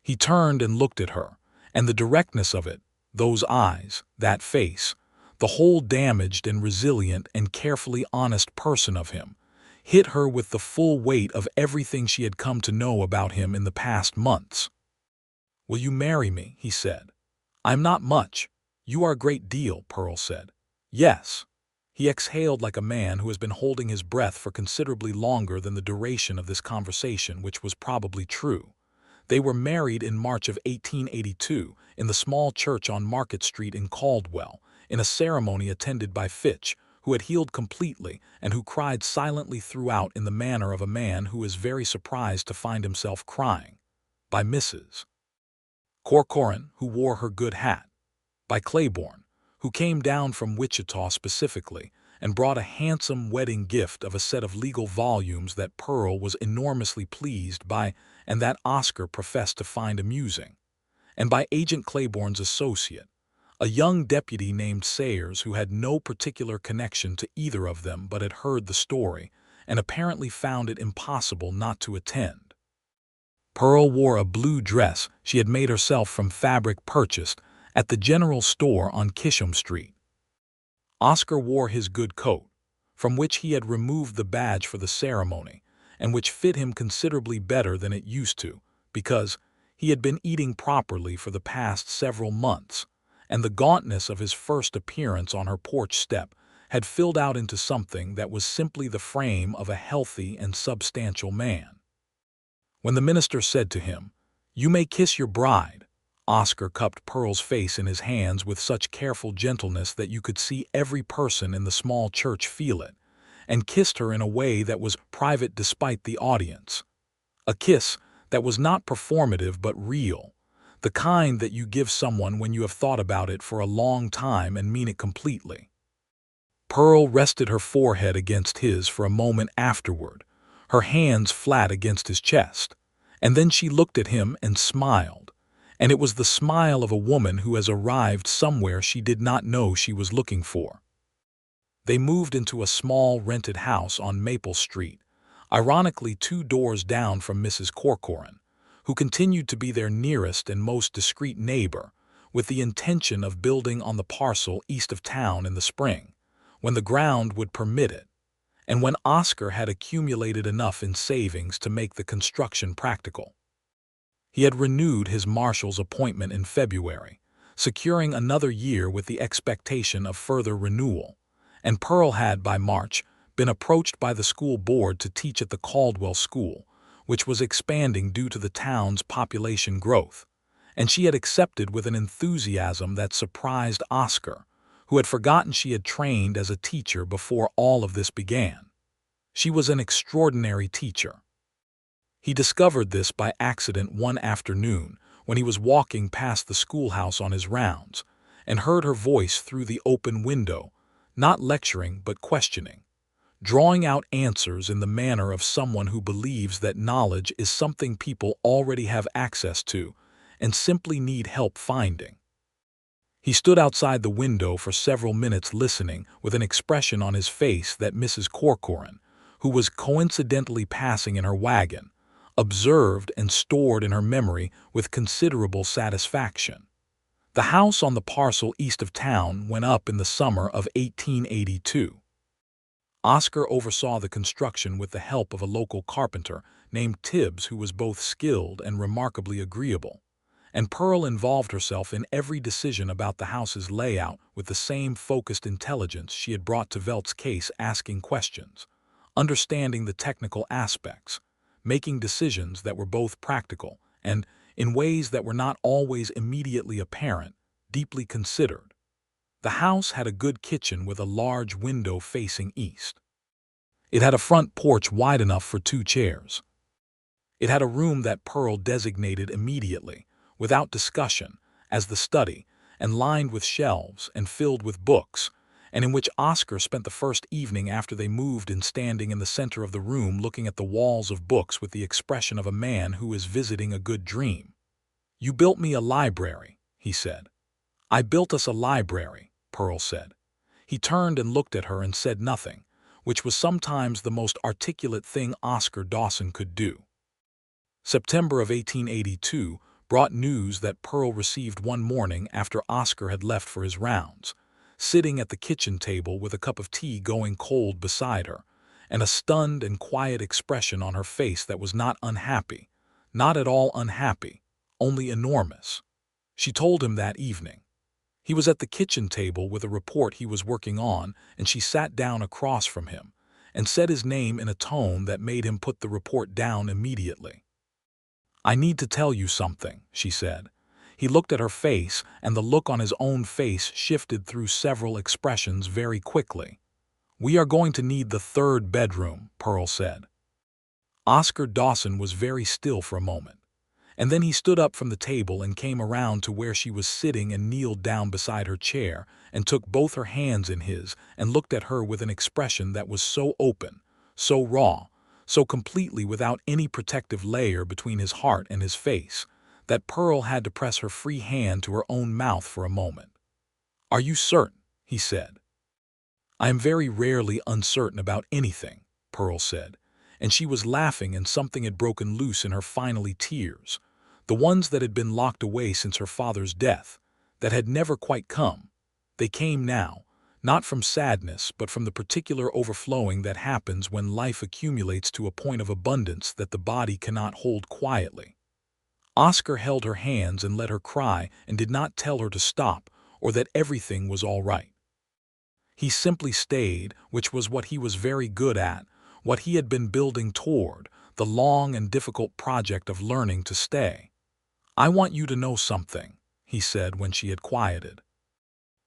He turned and looked at her, and the directness of it, those eyes, that face, The whole damaged and resilient and carefully honest person of him hit her with the full weight of everything she had come to know about him in the past months. "Will you marry me?" he said. "I'm not much. You are a great deal," Pearl said. "Yes." He exhaled like a man who has been holding his breath for considerably longer than the duration of this conversation, which was probably true. They were married in March of 1882 in the small church on Market Street in Caldwell, in a ceremony attended by Fitch, who had healed completely and who cried silently throughout in the manner of a man who is very surprised to find himself crying, by Mrs. Corcoran, who wore her good hat, by Claiborne, who came down from Wichita specifically and brought a handsome wedding gift of a set of legal volumes that Pearl was enormously pleased by and that Oscar professed to find amusing, and by Agent Claiborne's associate, a young deputy named Sayers who had no particular connection to either of them but had heard the story and apparently found it impossible not to attend. Pearl wore a blue dress she had made herself from fabric purchased at the general store on Kisham Street. Oscar wore his good coat, from which he had removed the badge for the ceremony, and which fit him considerably better than it used to, because he had been eating properly for the past several months, and the gauntness of his first appearance on her porch step had filled out into something that was simply the frame of a healthy and substantial man. When the minister said to him, "You may kiss your bride," Oscar cupped Pearl's face in his hands with such careful gentleness that you could see every person in the small church feel it, and kissed her in a way that was private despite the audience. A kiss that was not performative but real, the kind that you give someone when you have thought about it for a long time and mean it completely. Pearl rested her forehead against his for a moment afterward, her hands flat against his chest, and then she looked at him and smiled, and it was the smile of a woman who has arrived somewhere she did not know she was looking for. They moved into a small rented house on Maple Street, ironically 2 doors down from Mrs. Corcoran, who continued to be their nearest and most discreet neighbor, with the intention of building on the parcel east of town in the spring, when the ground would permit it, and when Oscar had accumulated enough in savings to make the construction practical. He had renewed his Marshal's appointment in February, securing another year with the expectation of further renewal, and Pearl had, by March, been approached by the school board to teach at the Caldwell School, which was expanding due to the town's population growth, and she had accepted with an enthusiasm that surprised Oscar, who had forgotten she had trained as a teacher before all of this began. She was an extraordinary teacher. He discovered this by accident one afternoon when he was walking past the schoolhouse on his rounds, and heard her voice through the open window, not lecturing but questioning, drawing out answers in the manner of someone who believes that knowledge is something people already have access to and simply need help finding. He stood outside the window for several minutes listening with an expression on his face that Mrs. Corcoran, who was coincidentally passing in her wagon, observed and stored in her memory with considerable satisfaction. The house on the parcel east of town went up in the summer of 1882. Oscar oversaw the construction with the help of a local carpenter named Tibbs, who was both skilled and remarkably agreeable, and Pearl involved herself in every decision about the house's layout with the same focused intelligence she had brought to Velt's case, asking questions, understanding the technical aspects, making decisions that were both practical and, in ways that were not always immediately apparent, deeply considered. The house had a good kitchen with a large window facing east. It had a front porch wide enough for 2 chairs. It had a room that Pearl designated immediately, without discussion, as the study, and lined with shelves and filled with books, and in which Oscar spent the first evening after they moved in, standing in the center of the room looking at the walls of books with the expression of a man who is visiting a good dream. "You built me a library," he said. "I built us a library," Pearl said. He turned and looked at her and said nothing, which was sometimes the most articulate thing Oscar Dawson could do. September of 1882 brought news that Pearl received one morning after Oscar had left for his rounds, sitting at the kitchen table with a cup of tea going cold beside her, and a stunned and quiet expression on her face that was not unhappy, not at all unhappy, only enormous. She told him that evening. He was at the kitchen table with a report he was working on, and she sat down across from him and said his name in a tone that made him put the report down immediately. "I need to tell you something," she said. He looked at her face, and the look on his own face shifted through several expressions very quickly. "We are going to need the third bedroom," Pearl said. Oscar Dawson was very still for a moment, and then he stood up from the table and came around to where she was sitting and kneeled down beside her chair and took both her hands in his and looked at her with an expression that was so open, so raw, so completely without any protective layer between his heart and his face, that Pearl had to press her free hand to her own mouth for a moment. "Are you certain?" he said. "I am very rarely uncertain about anything," Pearl said, and she was laughing, and something had broken loose in her finally tears, the ones that had been locked away since her father's death, that had never quite come. They came now, not from sadness but from the particular overflowing that happens when life accumulates to a point of abundance that the body cannot hold quietly. Oscar held her hands and let her cry and did not tell her to stop or that everything was all right. He simply stayed, which was what he was very good at, what he had been building toward, the long and difficult project of learning to stay. "I want you to know something," he said when she had quieted.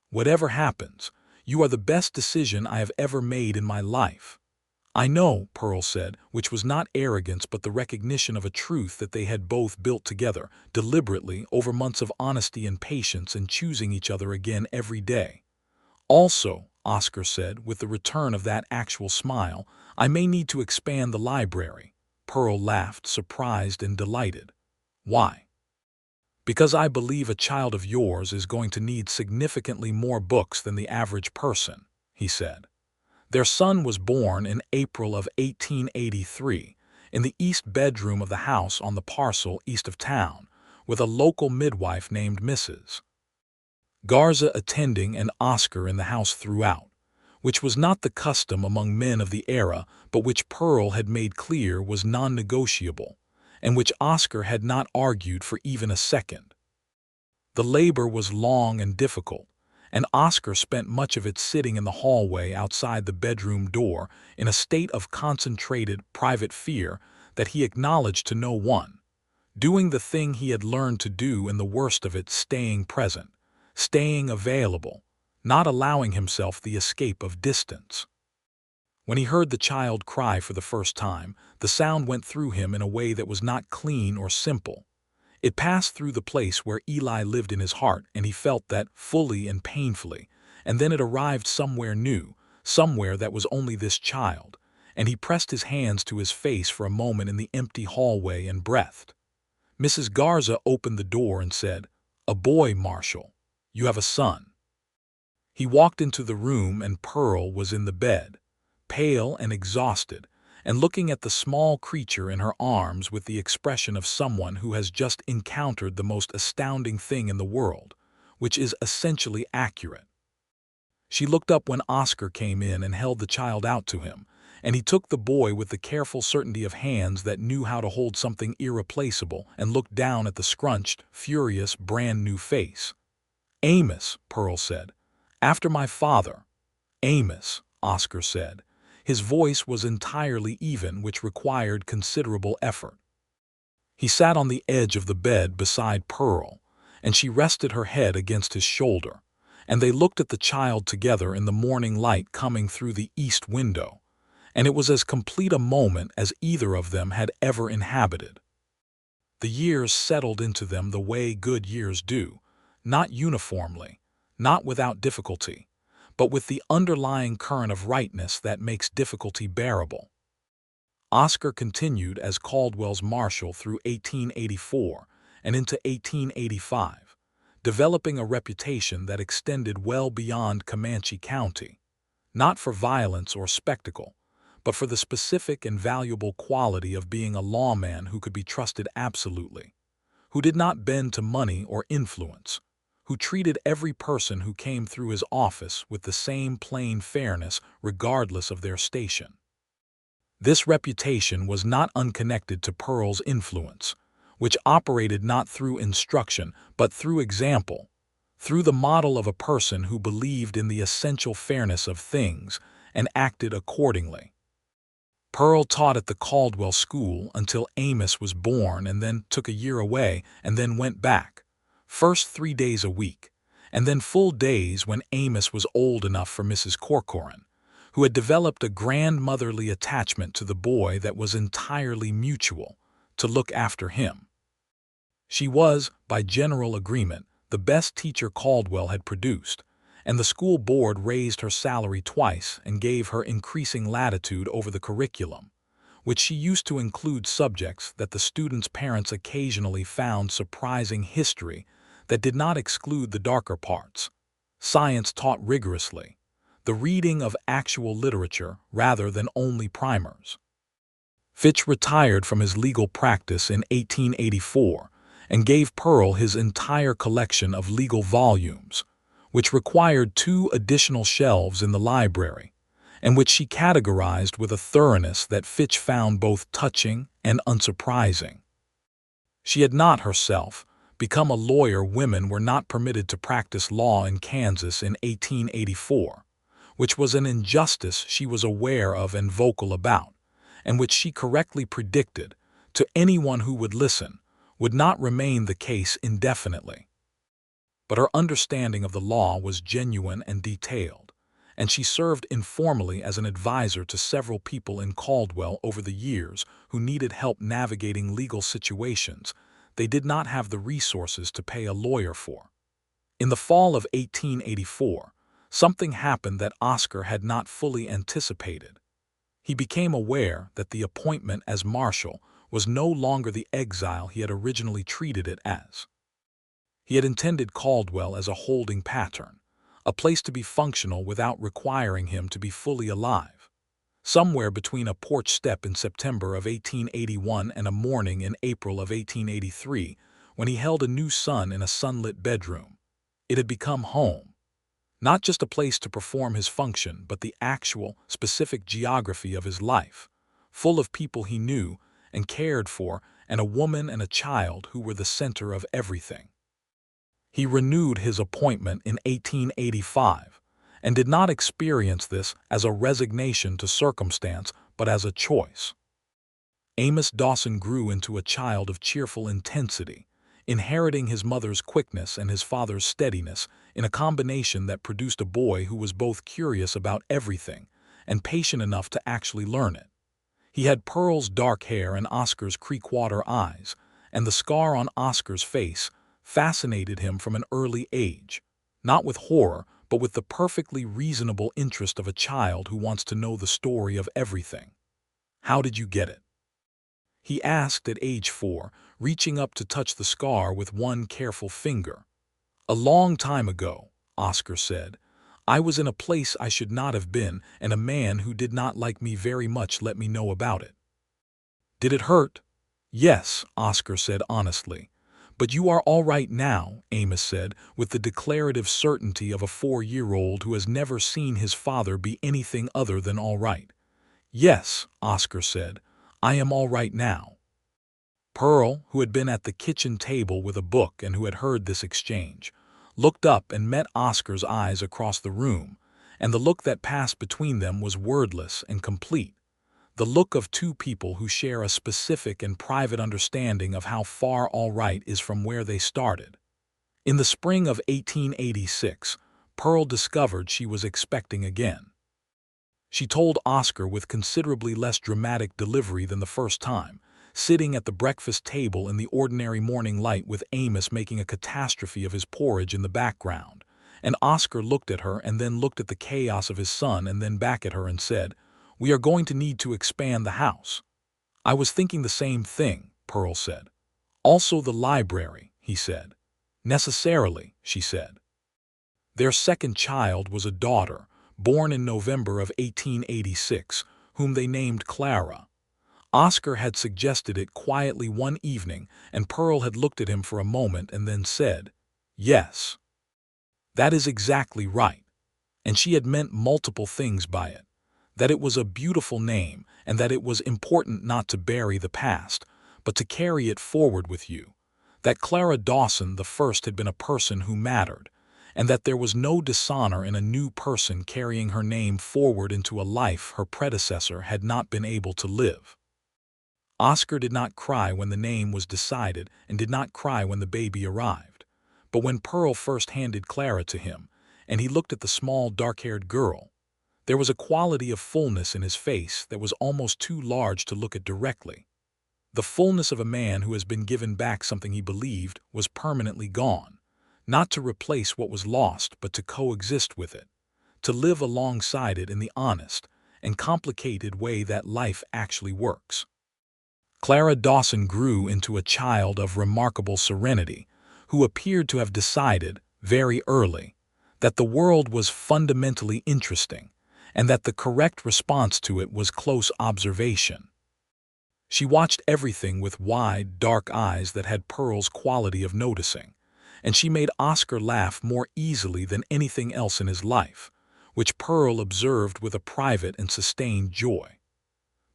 "Whatever happens, you are the best decision I have ever made in my life." "I know," Pearl said, which was not arrogance but the recognition of a truth that they had both built together, deliberately, over months of honesty and patience and choosing each other again every day. "Also," Oscar said, with the return of that actual smile, "I may need to expand the library." Pearl laughed, surprised and delighted. "Why?" "Because I believe a child of yours is going to need significantly more books than the average person," he said. Their son was born in April of 1883 in the east bedroom of the house on the parcel east of town, with a local midwife named Mrs. Garza attending and Oscar in the house throughout, which was not the custom among men of the era but which Pearl had made clear was non-negotiable, and which Oscar had not argued for even a second. The labor was long and difficult, and Oscar spent much of it sitting in the hallway outside the bedroom door in a state of concentrated, private fear that he acknowledged to no one, doing the thing he had learned to do, and the worst of it, staying present, staying available, not allowing himself the escape of distance. When he heard the child cry for the first time, the sound went through him in a way that was not clean or simple. It passed through the place where Eli lived in his heart, and he felt that fully and painfully, and then it arrived somewhere new, somewhere that was only this child, and he pressed his hands to his face for a moment in the empty hallway and breathed. Mrs. Garza opened the door and said, "A boy, Marshal. You have a son." He walked into the room, and Pearl was in the bed, pale and exhausted, and looking at the small creature in her arms with the expression of someone who has just encountered the most astounding thing in the world, which is essentially accurate. She looked up when Oscar came in and held the child out to him, and he took the boy with the careful certainty of hands that knew how to hold something irreplaceable and looked down at the scrunched, furious, brand-new face. "Amos," Pearl said. "After my father." "Amos," Oscar said. His voice was entirely even, which required considerable effort. He sat on the edge of the bed beside Pearl, and she rested her head against his shoulder, and they looked at the child together in the morning light coming through the east window, and it was as complete a moment as either of them had ever inhabited. The years settled into them the way good years do, not uniformly, not without difficulty, but with the underlying current of rightness that makes difficulty bearable. Oscar continued as Caldwell's Marshal through 1884 and into 1885, developing a reputation that extended well beyond Comanche County, not for violence or spectacle, but for the specific and valuable quality of being a lawman who could be trusted absolutely, who did not bend to money or influence, who treated every person who came through his office with the same plain fairness regardless of their station. This reputation was not unconnected to Pearl's influence, which operated not through instruction but through example, through the model of a person who believed in the essential fairness of things and acted accordingly. Pearl taught at the Caldwell school until Amos was born, and then took a year away and then went back, first 3 days a week, and then full days when Amos was old enough for Mrs. Corcoran, who had developed a grandmotherly attachment to the boy that was entirely mutual, to look after him. She was, by general agreement, the best teacher Caldwell had produced, and the school board raised her salary twice and gave her increasing latitude over the curriculum, which she used to include subjects that the students' parents occasionally found surprising: history that did not exclude the darker parts, science taught rigorously, the reading of actual literature rather than only primers. Fitch retired from his legal practice in 1884 and gave Pearl his entire collection of legal volumes, which required 2 additional shelves in the library, and which she categorized with a thoroughness that Fitch found both touching and unsurprising. She had not herself become a lawyer. Women were not permitted to practice law in Kansas in 1884, which was an injustice she was aware of and vocal about, and which she correctly predicted, to anyone who would listen, would not remain the case indefinitely. But her understanding of the law was genuine and detailed, and she served informally as an advisor to several people in Caldwell over the years who needed help navigating legal situations they did not have the resources to pay a lawyer for. In the fall of 1884, something happened that Oscar had not fully anticipated. He became aware that the appointment as Marshal was no longer the exile he had originally treated it as. He had intended Caldwell as a holding pattern, a place to be functional without requiring him to be fully alive, somewhere between a porch step in September of 1881 and a morning in April of 1883, when he held a new son in a sunlit bedroom. It had become home, not just a place to perform his function, but the actual, specific geography of his life, full of people he knew and cared for, and a woman and a child who were the center of everything. He renewed his appointment in 1885 and did not experience this as a resignation to circumstance, but as a choice. Amos Dawson grew into a child of cheerful intensity, inheriting his mother's quickness and his father's steadiness in a combination that produced a boy who was both curious about everything and patient enough to actually learn it. He had Pearl's dark hair and Oscar's creekwater eyes, and the scar on Oscar's face fascinated him from an early age, not with horror, but with the perfectly reasonable interest of a child who wants to know the story of everything. "How did you get it?" he asked at age 4, reaching up to touch the scar with one careful finger. "A long time ago," Oscar said. "I was in a place I should not have been, and a man who did not like me very much let me know about it." "Did it hurt?" "Yes," Oscar said honestly. "But you are all right now," Amos said, with the declarative certainty of a 4-year-old who has never seen his father be anything other than all right. "Yes," Oscar said, "I am all right now." Pearl, who had been at the kitchen table with a book and who had heard this exchange, looked up and met Oscar's eyes across the room, and the look that passed between them was wordless and complete, the look of 2 people who share a specific and private understanding of how far all right is from where they started. In the spring of 1886, Pearl discovered she was expecting again. She told Oscar with considerably less dramatic delivery than the first time, sitting at the breakfast table in the ordinary morning light with Amos making a catastrophe of his porridge in the background, and Oscar looked at her and then looked at the chaos of his son and then back at her and said, "We are going to need to expand the house." "I was thinking the same thing," Pearl said. "Also the library," he said. "Necessarily," she said. Their second child was a daughter, born in November of 1886, whom they named Clara. Oscar had suggested it quietly one evening, and Pearl had looked at him for a moment and then said, "Yes." That is exactly right. And she had meant multiple things by it. That it was a beautiful name, and that it was important not to bury the past, but to carry it forward with you. That Clara Dawson the first had been a person who mattered, and that there was no dishonor in a new person carrying her name forward into a life her predecessor had not been able to live. Oscar did not cry when the name was decided and did not cry when the baby arrived. But when Pearl first handed Clara to him, and he looked at the small dark-haired girl, there was a quality of fullness in his face that was almost too large to look at directly. The fullness of a man who has been given back something he believed was permanently gone, not to replace what was lost but to coexist with it, to live alongside it in the honest and complicated way that life actually works. Clara Dawson grew into a child of remarkable serenity, who appeared to have decided, very early, that the world was fundamentally interesting, and that the correct response to it was close observation. She watched everything with wide, dark eyes that had Pearl's quality of noticing, and she made Oscar laugh more easily than anything else in his life, which Pearl observed with a private and sustained joy.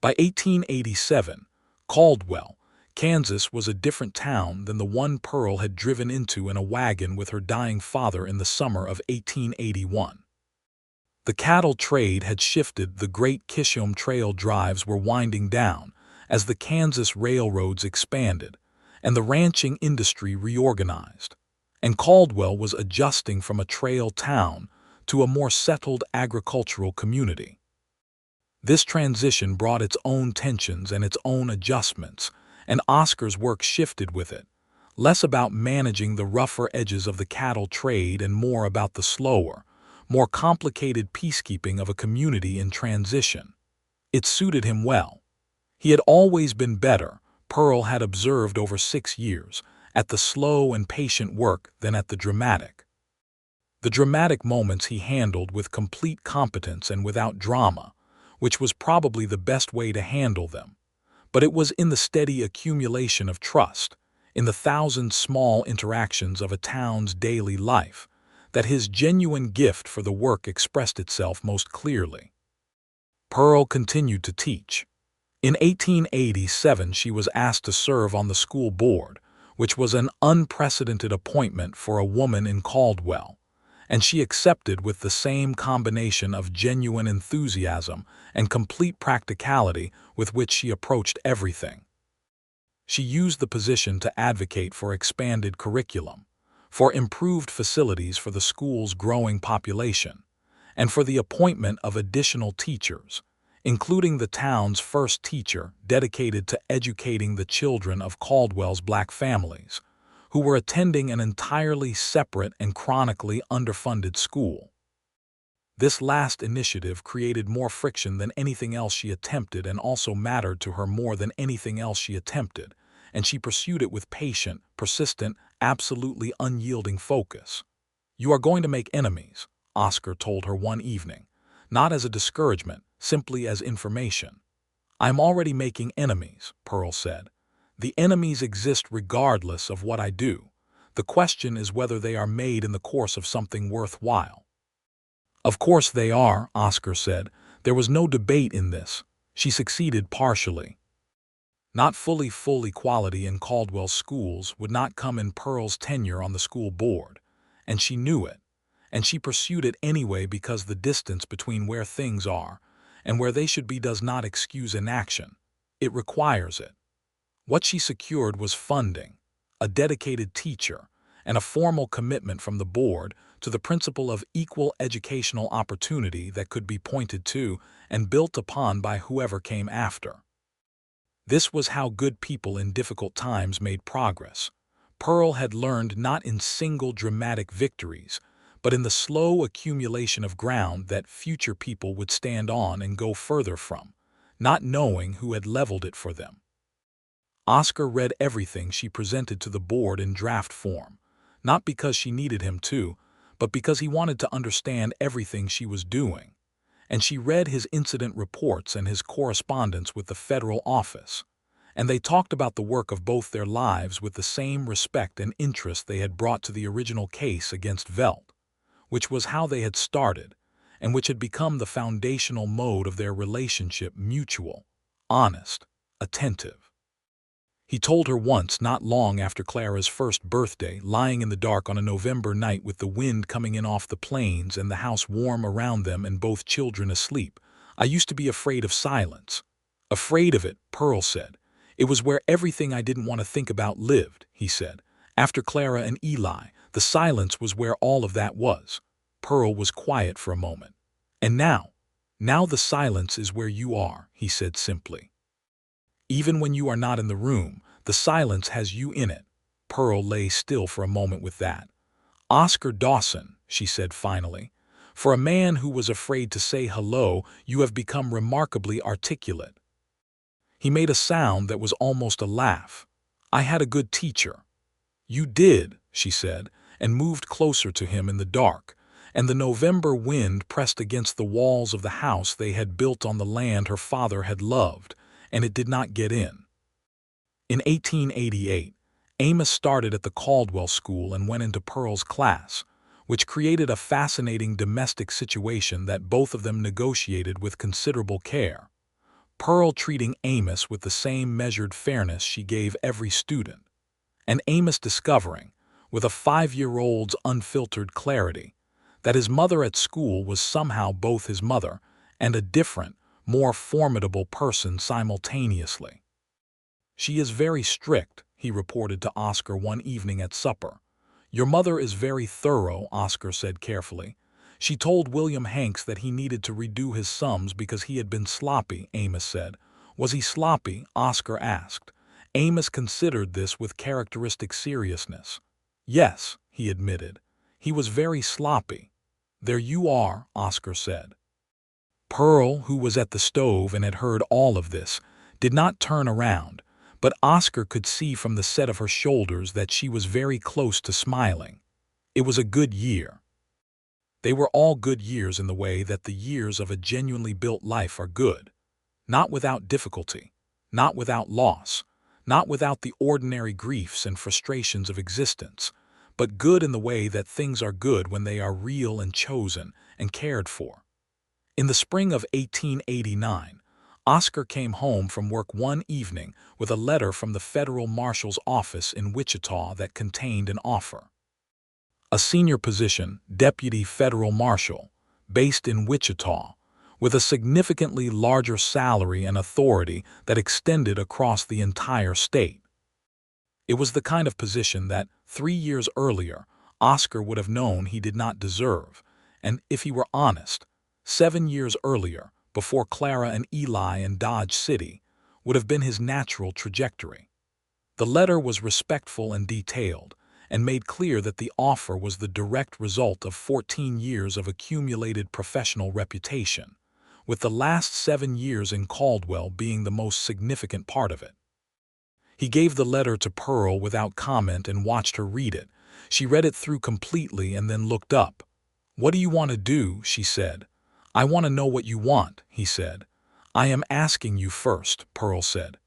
By 1887, Caldwell, Kansas was a different town than the one Pearl had driven into in a wagon with her dying father in the summer of 1881. The cattle trade had shifted, the great Kishom Trail drives were winding down as the Kansas railroads expanded and the ranching industry reorganized, and Caldwell was adjusting from a trail town to a more settled agricultural community. This transition brought its own tensions and its own adjustments, and Oscar's work shifted with it, less about managing the rougher edges of the cattle trade and more about the slower, more complicated peacekeeping of a community in transition. It suited him well. He had always been better, Pearl had observed over 6 years, at the slow and patient work than at the dramatic. The dramatic moments he handled with complete competence and without drama, which was probably the best way to handle them. But it was in the steady accumulation of trust, in the thousand small interactions of a town's daily life, that his genuine gift for the work expressed itself most clearly. Pearl continued to teach. In 1887 she was asked to serve on the school board, which was an unprecedented appointment for a woman in Caldwell, and she accepted with the same combination of genuine enthusiasm and complete practicality with which she approached everything. She used the position to advocate for expanded curriculum, for improved facilities for the school's growing population, and for the appointment of additional teachers, including the town's first teacher dedicated to educating the children of Caldwell's black families, who were attending an entirely separate and chronically underfunded school. This last initiative created more friction than anything else she attempted and also mattered to her more than anything else she attempted, and she pursued it with patient, persistent, absolutely unyielding focus. "You are going to make enemies," Oscar told her one evening, not as a discouragement, simply as information. "I'm already making enemies," Pearl said. "The enemies exist regardless of what I do. The question is whether they are made in the course of something worthwhile." "Of course they are," Oscar said. There was no debate in this. She succeeded partially. Not full equality in Caldwell's schools would not come in Pearl's tenure on the school board, and she knew it, and she pursued it anyway because the distance between where things are and where they should be does not excuse inaction. It requires it. What she secured was funding, a dedicated teacher, and a formal commitment from the board to the principle of equal educational opportunity that could be pointed to and built upon by whoever came after. This was how good people in difficult times made progress. Pearl had learned not in single dramatic victories, but in the slow accumulation of ground that future people would stand on and go further from, not knowing who had leveled it for them. Oscar read everything she presented to the board in draft form, not because she needed him to, but because he wanted to understand everything she was doing. And she read his incident reports and his correspondence with the federal office, and they talked about the work of both their lives with the same respect and interest they had brought to the original case against Velt, which was how they had started, and which had become the foundational mode of their relationship: mutual, honest, attentive. He told her once, not long after Clara's first birthday, lying in the dark on a November night with the wind coming in off the plains and the house warm around them and both children asleep, "I used to be afraid of silence." "Afraid of it," Pearl said. "It was where everything I didn't want to think about lived," he said. "After Clara and Eli, the silence was where all of that was." Pearl was quiet for a moment. "And now the silence is where you are," he said simply. "Even when you are not in the room, the silence has you in it." Pearl lay still for a moment with that. "Oscar Dawson," she said finally, "for a man who was afraid to say hello, you have become remarkably articulate." He made a sound that was almost a laugh. "I had a good teacher." "You did," she said, and moved closer to him in the dark, and the November wind pressed against the walls of the house they had built on the land her father had loved, and it did not get in. In 1888, Amos started at the Caldwell school and went into Pearl's class, which created a fascinating domestic situation that both of them negotiated with considerable care. Pearl treating Amos with the same measured fairness she gave every student, and Amos discovering, with a 5-year-old's unfiltered clarity, that his mother at school was somehow both his mother and a different, more formidable person simultaneously. "She is very strict," he reported to Oscar one evening at supper. "Your mother is very thorough," Oscar said carefully. "She told William Hanks that he needed to redo his sums because he had been sloppy," Amos said. "Was he sloppy?" Oscar asked. Amos considered this with characteristic seriousness. "Yes," he admitted. "He was very sloppy." "There you are," Oscar said. Pearl, who was at the stove and had heard all of this, did not turn around, but Oscar could see from the set of her shoulders that she was very close to smiling. It was a good year. They were all good years in the way that the years of a genuinely built life are good. Not without difficulty, not without loss, not without the ordinary griefs and frustrations of existence, but good in the way that things are good when they are real and chosen and cared for. In the spring of 1889, Oscar came home from work one evening with a letter from the federal marshal's office in Wichita that contained an offer. A senior position, deputy federal marshal, based in Wichita, with a significantly larger salary and authority that extended across the entire state. It was the kind of position that, 3 years earlier, Oscar would have known he did not deserve, and, if he were honest, 7 years earlier, before Clara and Eli in Dodge City, would have been his natural trajectory. The letter was respectful and detailed, and made clear that the offer was the direct result of 14 years of accumulated professional reputation, with the last 7 years in Caldwell being the most significant part of it. He gave the letter to Pearl without comment and watched her read it. She read it through completely and then looked up. "What do you want to do?" she said. "I want to know what you want," he said. "I am asking you first," Pearl said.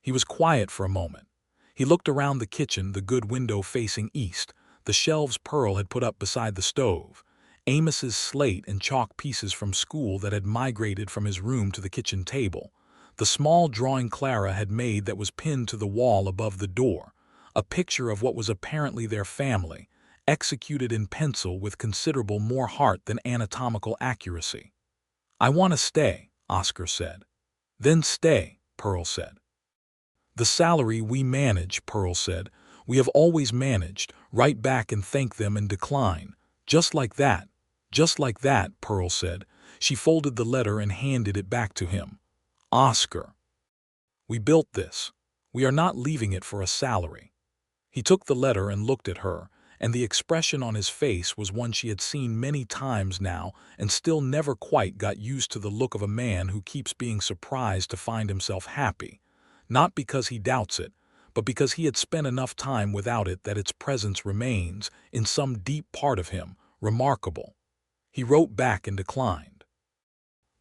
He was quiet for a moment. He looked around the kitchen, the good window facing east, the shelves Pearl had put up beside the stove, Amos's slate and chalk pieces from school that had migrated from his room to the kitchen table, the small drawing Clara had made that was pinned to the wall above the door, a picture of what was apparently their family, executed in pencil with considerable more heart than anatomical accuracy. "I want to stay," Oscar said. "Then stay," Pearl said. "The salary we manage," Pearl said. "We have always managed, write back and thank them and decline. Just like that." "Just like that," Pearl said. She folded the letter and handed it back to him. "Oscar, we built this. We are not leaving it for a salary." He took the letter and looked at her, and the expression on his face was one she had seen many times now and still never quite got used to, the look of a man who keeps being surprised to find himself happy, not because he doubts it, but because he had spent enough time without it that its presence remains, in some deep part of him, remarkable. He wrote back and declined.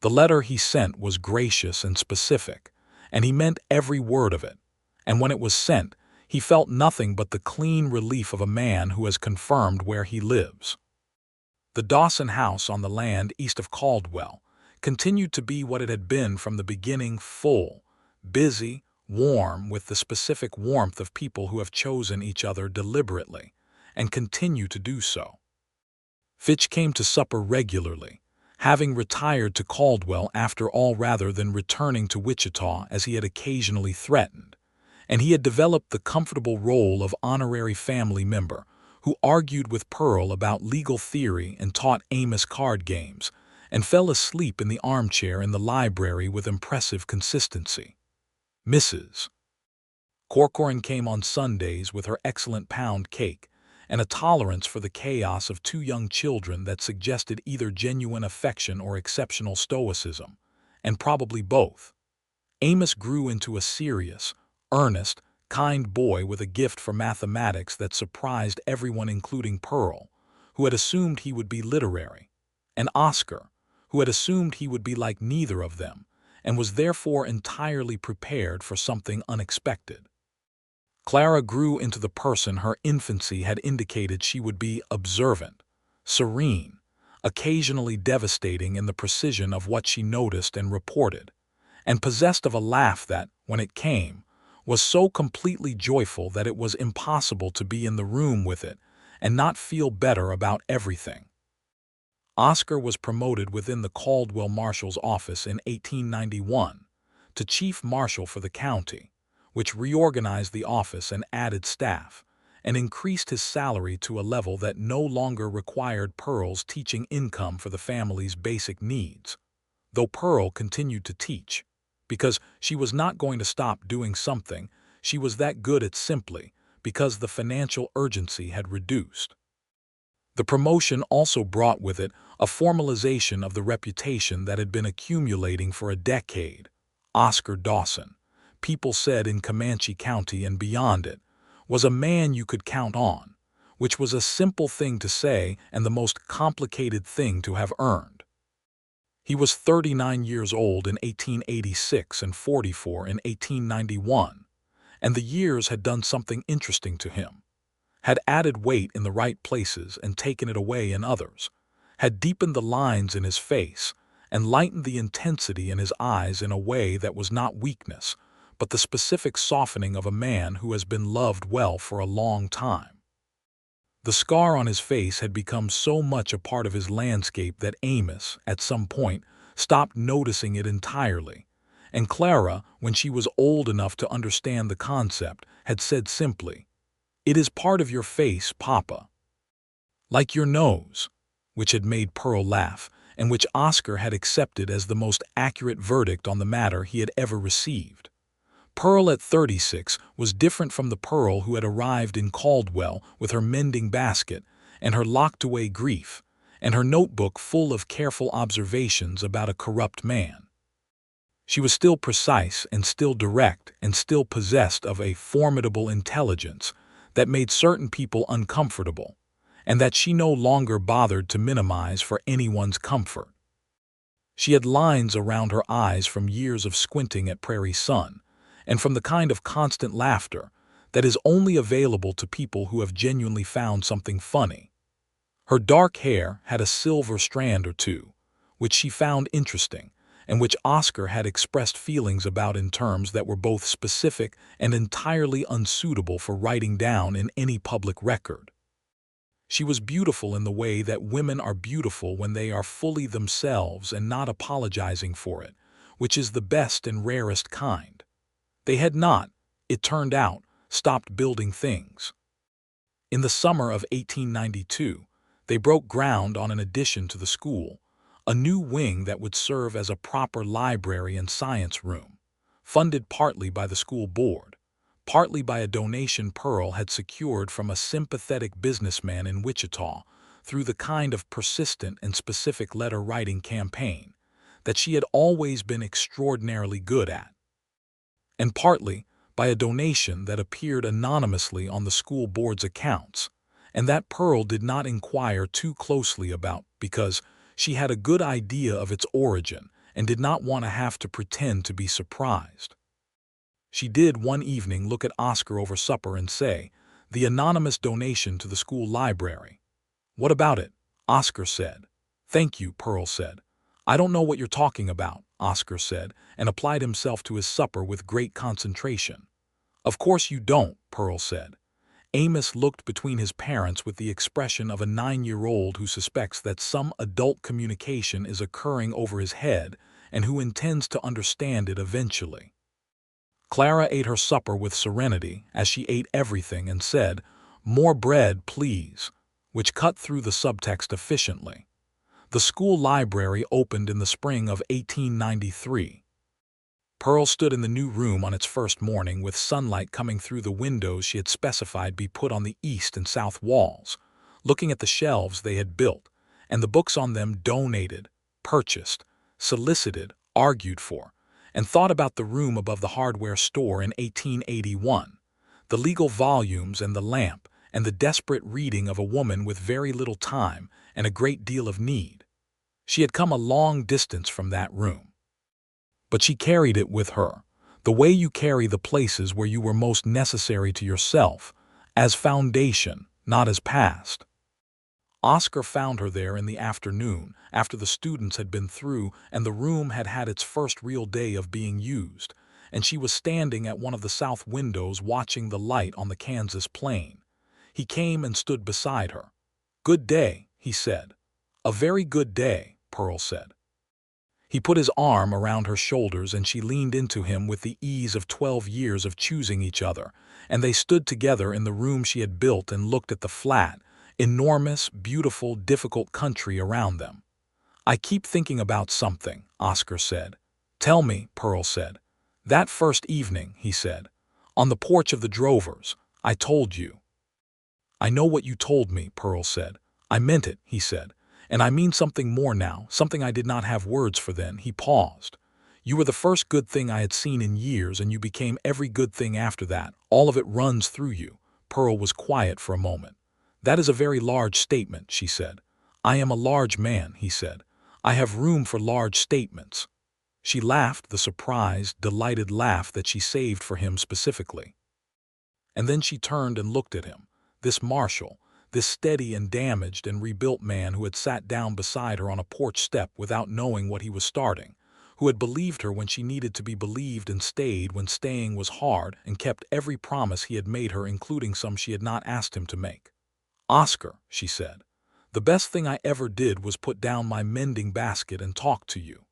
The letter he sent was gracious and specific, and he meant every word of it, and when it was sent, he felt nothing but the clean relief of a man who has confirmed where he lives. The Dawson house on the land east of Caldwell continued to be what it had been from the beginning: full, busy, warm, with the specific warmth of people who have chosen each other deliberately and continue to do so. Fitch came to supper regularly, having retired to Caldwell after all rather than returning to Wichita as he had occasionally threatened, and he had developed the comfortable role of honorary family member who argued with Pearl about legal theory and taught Amos card games, and fell asleep in the armchair in the library with impressive consistency. Mrs. Corcoran came on Sundays with her excellent pound cake and a tolerance for the chaos of two young children that suggested either genuine affection or exceptional stoicism, and probably both. Amos grew into a serious, earnest, kind boy with a gift for mathematics that surprised everyone, including Pearl, who had assumed he would be literary, and Oscar, who had assumed he would be like neither of them, and was therefore entirely prepared for something unexpected. Clara grew into the person her infancy had indicated she would be: observant, serene, occasionally devastating in the precision of what she noticed and reported, and possessed of a laugh that, when it came, was so completely joyful that it was impossible to be in the room with it and not feel better about everything. Oscar was promoted within the Caldwell Marshal's office in 1891 to chief marshal for the county, which reorganized the office and added staff, and increased his salary to a level that no longer required Pearl's teaching income for the family's basic needs, though Pearl continued to teach, because she was not going to stop doing something she was that good at simply because the financial urgency had reduced. The promotion also brought with it a formalization of the reputation that had been accumulating for a decade. Oscar Dawson, people said in Comanche County and beyond it, was a man you could count on, which was a simple thing to say and the most complicated thing to have earned. He was 39 years old in 1886 and 44 in 1891, and the years had done something interesting to him, had added weight in the right places and taken it away in others, had deepened the lines in his face and lightened the intensity in his eyes in a way that was not weakness, but the specific softening of a man who has been loved well for a long time. The scar on his face had become so much a part of his landscape that Amos, at some point, stopped noticing it entirely, and Clara, when she was old enough to understand the concept, had said simply, "It is part of your face, Papa." Like your nose, which had made Pearl laugh, and which Oscar had accepted as the most accurate verdict on the matter he had ever received. Pearl at 36 was different from the Pearl who had arrived in Caldwell with her mending basket and her locked-away grief, and her notebook full of careful observations about a corrupt man. She was still precise and still direct and still possessed of a formidable intelligence that made certain people uncomfortable, and that she no longer bothered to minimize for anyone's comfort. She had lines around her eyes from years of squinting at prairie sun, and from the kind of constant laughter that is only available to people who have genuinely found something funny. Her dark hair had a silver strand or two, which she found interesting, and which Oscar had expressed feelings about in terms that were both specific and entirely unsuitable for writing down in any public record. She was beautiful in the way that women are beautiful when they are fully themselves and not apologizing for it, which is the best and rarest kind. They had not, it turned out, stopped building things. In the summer of 1892, they broke ground on an addition to the school, a new wing that would serve as a proper library and science room, funded partly by the school board, partly by a donation Pearl had secured from a sympathetic businessman in Wichita through the kind of persistent and specific letter-writing campaign that she had always been extraordinarily good at, and partly by a donation that appeared anonymously on the school board's accounts, and that Pearl did not inquire too closely about because she had a good idea of its origin and did not want to have to pretend to be surprised. She did one evening look at Oscar over supper and say, "The anonymous donation to the school library. What about it, Oscar said. "Thank you," Pearl said. "I don't know what you're talking about," Oscar said, and applied himself to his supper with great concentration. "Of course you don't," Pearl said. Amos looked between his parents with the expression of a 9-year-old who suspects that some adult communication is occurring over his head and who intends to understand it eventually. Clara ate her supper with serenity as she ate everything and said, "More bread, please," which cut through the subtext efficiently. The school library opened in the spring of 1893. Pearl stood in the new room on its first morning with sunlight coming through the windows she had specified be put on the east and south walls, looking at the shelves they had built, and the books on them donated, purchased, solicited, argued for, and thought about the room above the hardware store in 1881, the legal volumes and the lamp, and the desperate reading of a woman with very little time and a great deal of need. She had come a long distance from that room. But she carried it with her, the way you carry the places where you were most necessary to yourself, as foundation, not as past. Oscar found her there in the afternoon, after the students had been through and the room had had its first real day of being used, and she was standing at one of the south windows watching the light on the Kansas plain. He came and stood beside her. "Good day," he said. "A very good day," Pearl said. He put his arm around her shoulders and she leaned into him with the ease of 12 years of choosing each other, and they stood together in the room she had built and looked at the flat, enormous, beautiful, difficult country around them. "I keep thinking about something," Oscar said. "Tell me," Pearl said. "That first evening," he said, "on the porch of the Drovers, I told you." "I know what you told me," Pearl said. "I meant it," he said. "And I mean something more now, something I did not have words for then." He paused. "You were the first good thing I had seen in years, and you became every good thing after that. All of it runs through you." Pearl was quiet for a moment. "That is a very large statement," she said. "I am a large man," he said. "I have room for large statements." She laughed, the surprised, delighted laugh that she saved for him specifically. And then she turned and looked at him, this Marshal, this steady and damaged and rebuilt man who had sat down beside her on a porch step without knowing what he was starting, who had believed her when she needed to be believed and stayed when staying was hard and kept every promise he had made her, including some she had not asked him to make. "Oscar," she said, "the best thing I ever did was put down my mending basket and talk to you."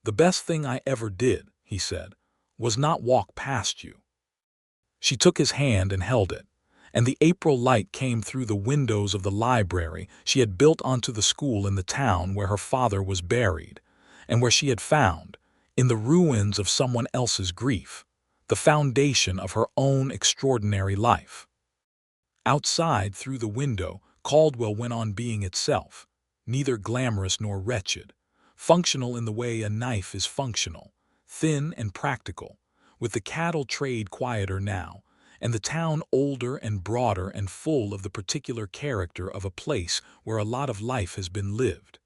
"The best thing I ever did," he said, "was not walk past you." She took his hand and held it, and the April light came through the windows of the library she had built onto the school in the town where her father was buried, and where she had found, in the ruins of someone else's grief, the foundation of her own extraordinary life. Outside, through the window, Caldwell went on being itself, neither glamorous nor wretched, functional in the way a knife is functional, thin and practical, with the cattle trade quieter now, and the town older and broader and full of the particular character of a place where a lot of life has been lived.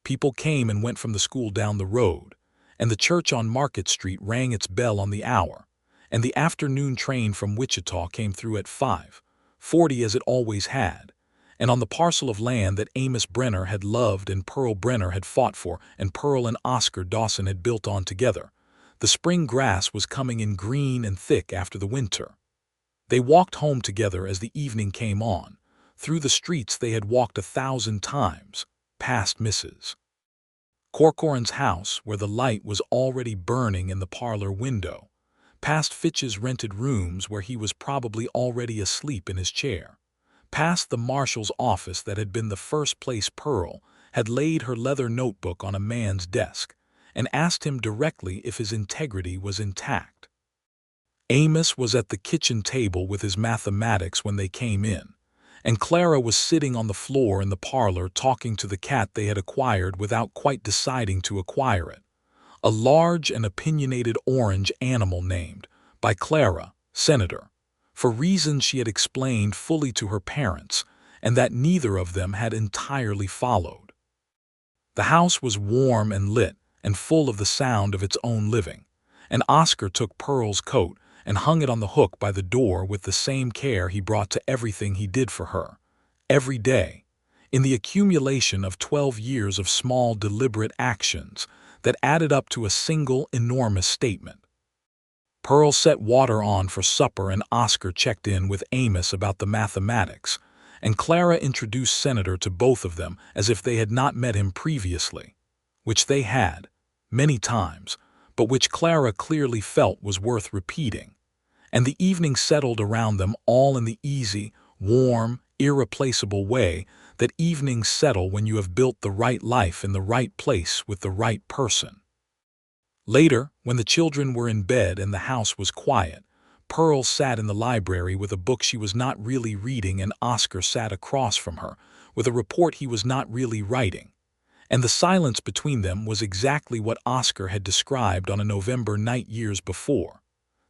People came and went from the school down the road, and the church on Market Street rang its bell on the hour, and the afternoon train from Wichita came through at 5:40 as it always had, and on the parcel of land that Amos Brenner had loved and Pearl Brenner had fought for and Pearl and Oscar Dawson had built on together, the spring grass was coming in green and thick after the winter. They walked home together as the evening came on, through the streets they had walked 1,000 times, past Mrs. Corcoran's house where the light was already burning in the parlor window, past Fitch's rented rooms where he was probably already asleep in his chair, past the Marshal's office that had been the first place Pearl had laid her leather notebook on a man's desk, and asked him directly if his integrity was intact. Amos was at the kitchen table with his mathematics when they came in, and Clara was sitting on the floor in the parlor talking to the cat they had acquired without quite deciding to acquire it, a large and opinionated orange animal named, by Clara, Senator, for reasons she had explained fully to her parents and that neither of them had entirely followed. The house was warm and lit and full of the sound of its own living, and Oscar took Pearl's coat and hung it on the hook by the door with the same care he brought to everything he did for her, every day, in the accumulation of 12 years of small, deliberate actions that added up to a single, enormous statement. Pearl set water on for supper and Oscar checked in with Amos about the mathematics, and Clara introduced Senator to both of them as if they had not met him previously, which they had, many times, but which Clara clearly felt was worth repeating. And the evening settled around them all in the easy, warm, irreplaceable way that evenings settle when you have built the right life in the right place with the right person. Later, when the children were in bed and the house was quiet, Pearl sat in the library with a book she was not really reading and Oscar sat across from her with a report he was not really writing. And the silence between them was exactly what Oscar had described on a November night years before.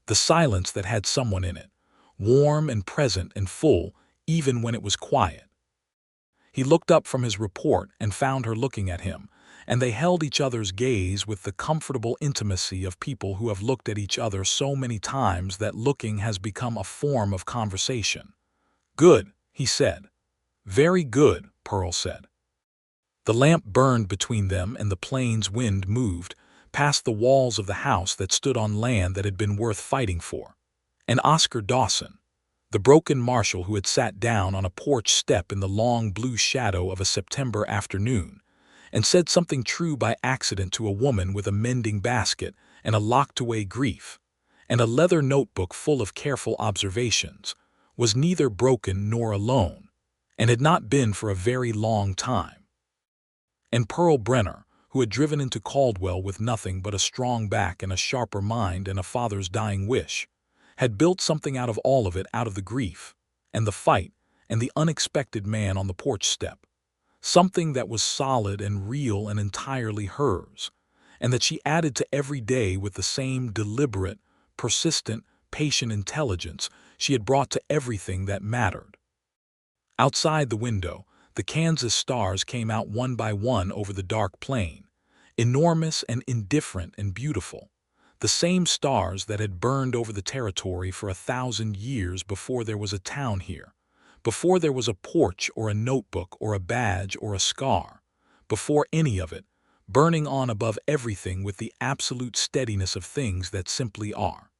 The silence that had someone in it, warm and present and full, even when it was quiet. He looked up from his report and found her looking at him, and they held each other's gaze with the comfortable intimacy of people who have looked at each other so many times that looking has become a form of conversation. "Good," he said. "Very good," Pearl said. The lamp burned between them and the plane's wind moved past the walls of the house that stood on land that had been worth fighting for. And Oscar Dawson, the broken Marshal who had sat down on a porch step in the long blue shadow of a September afternoon, and said something true by accident to a woman with a mending basket and a locked-away grief, and a leather notebook full of careful observations, was neither broken nor alone, and had not been for a very long time. And Pearl Brenner, who had driven into Caldwell with nothing but a strong back and a sharper mind and a father's dying wish, had built something out of all of it, out of the grief, and the fight, and the unexpected man on the porch step. Something that was solid and real and entirely hers, and that she added to every day with the same deliberate, persistent, patient intelligence she had brought to everything that mattered. Outside the window, the Kansas stars came out one by one over the dark plain, enormous and indifferent and beautiful, the same stars that had burned over the territory for 1,000 years before there was a town here, before there was a porch or a notebook or a badge or a scar, before any of it, burning on above everything with the absolute steadiness of things that simply are.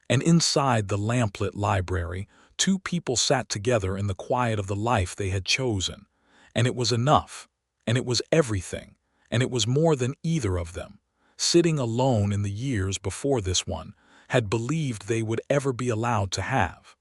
And inside the lamplit library, two people sat together in the quiet of the life they had chosen, and it was enough, and it was everything, and it was more than either of them, sitting alone in the years before this one, had believed they would ever be allowed to have.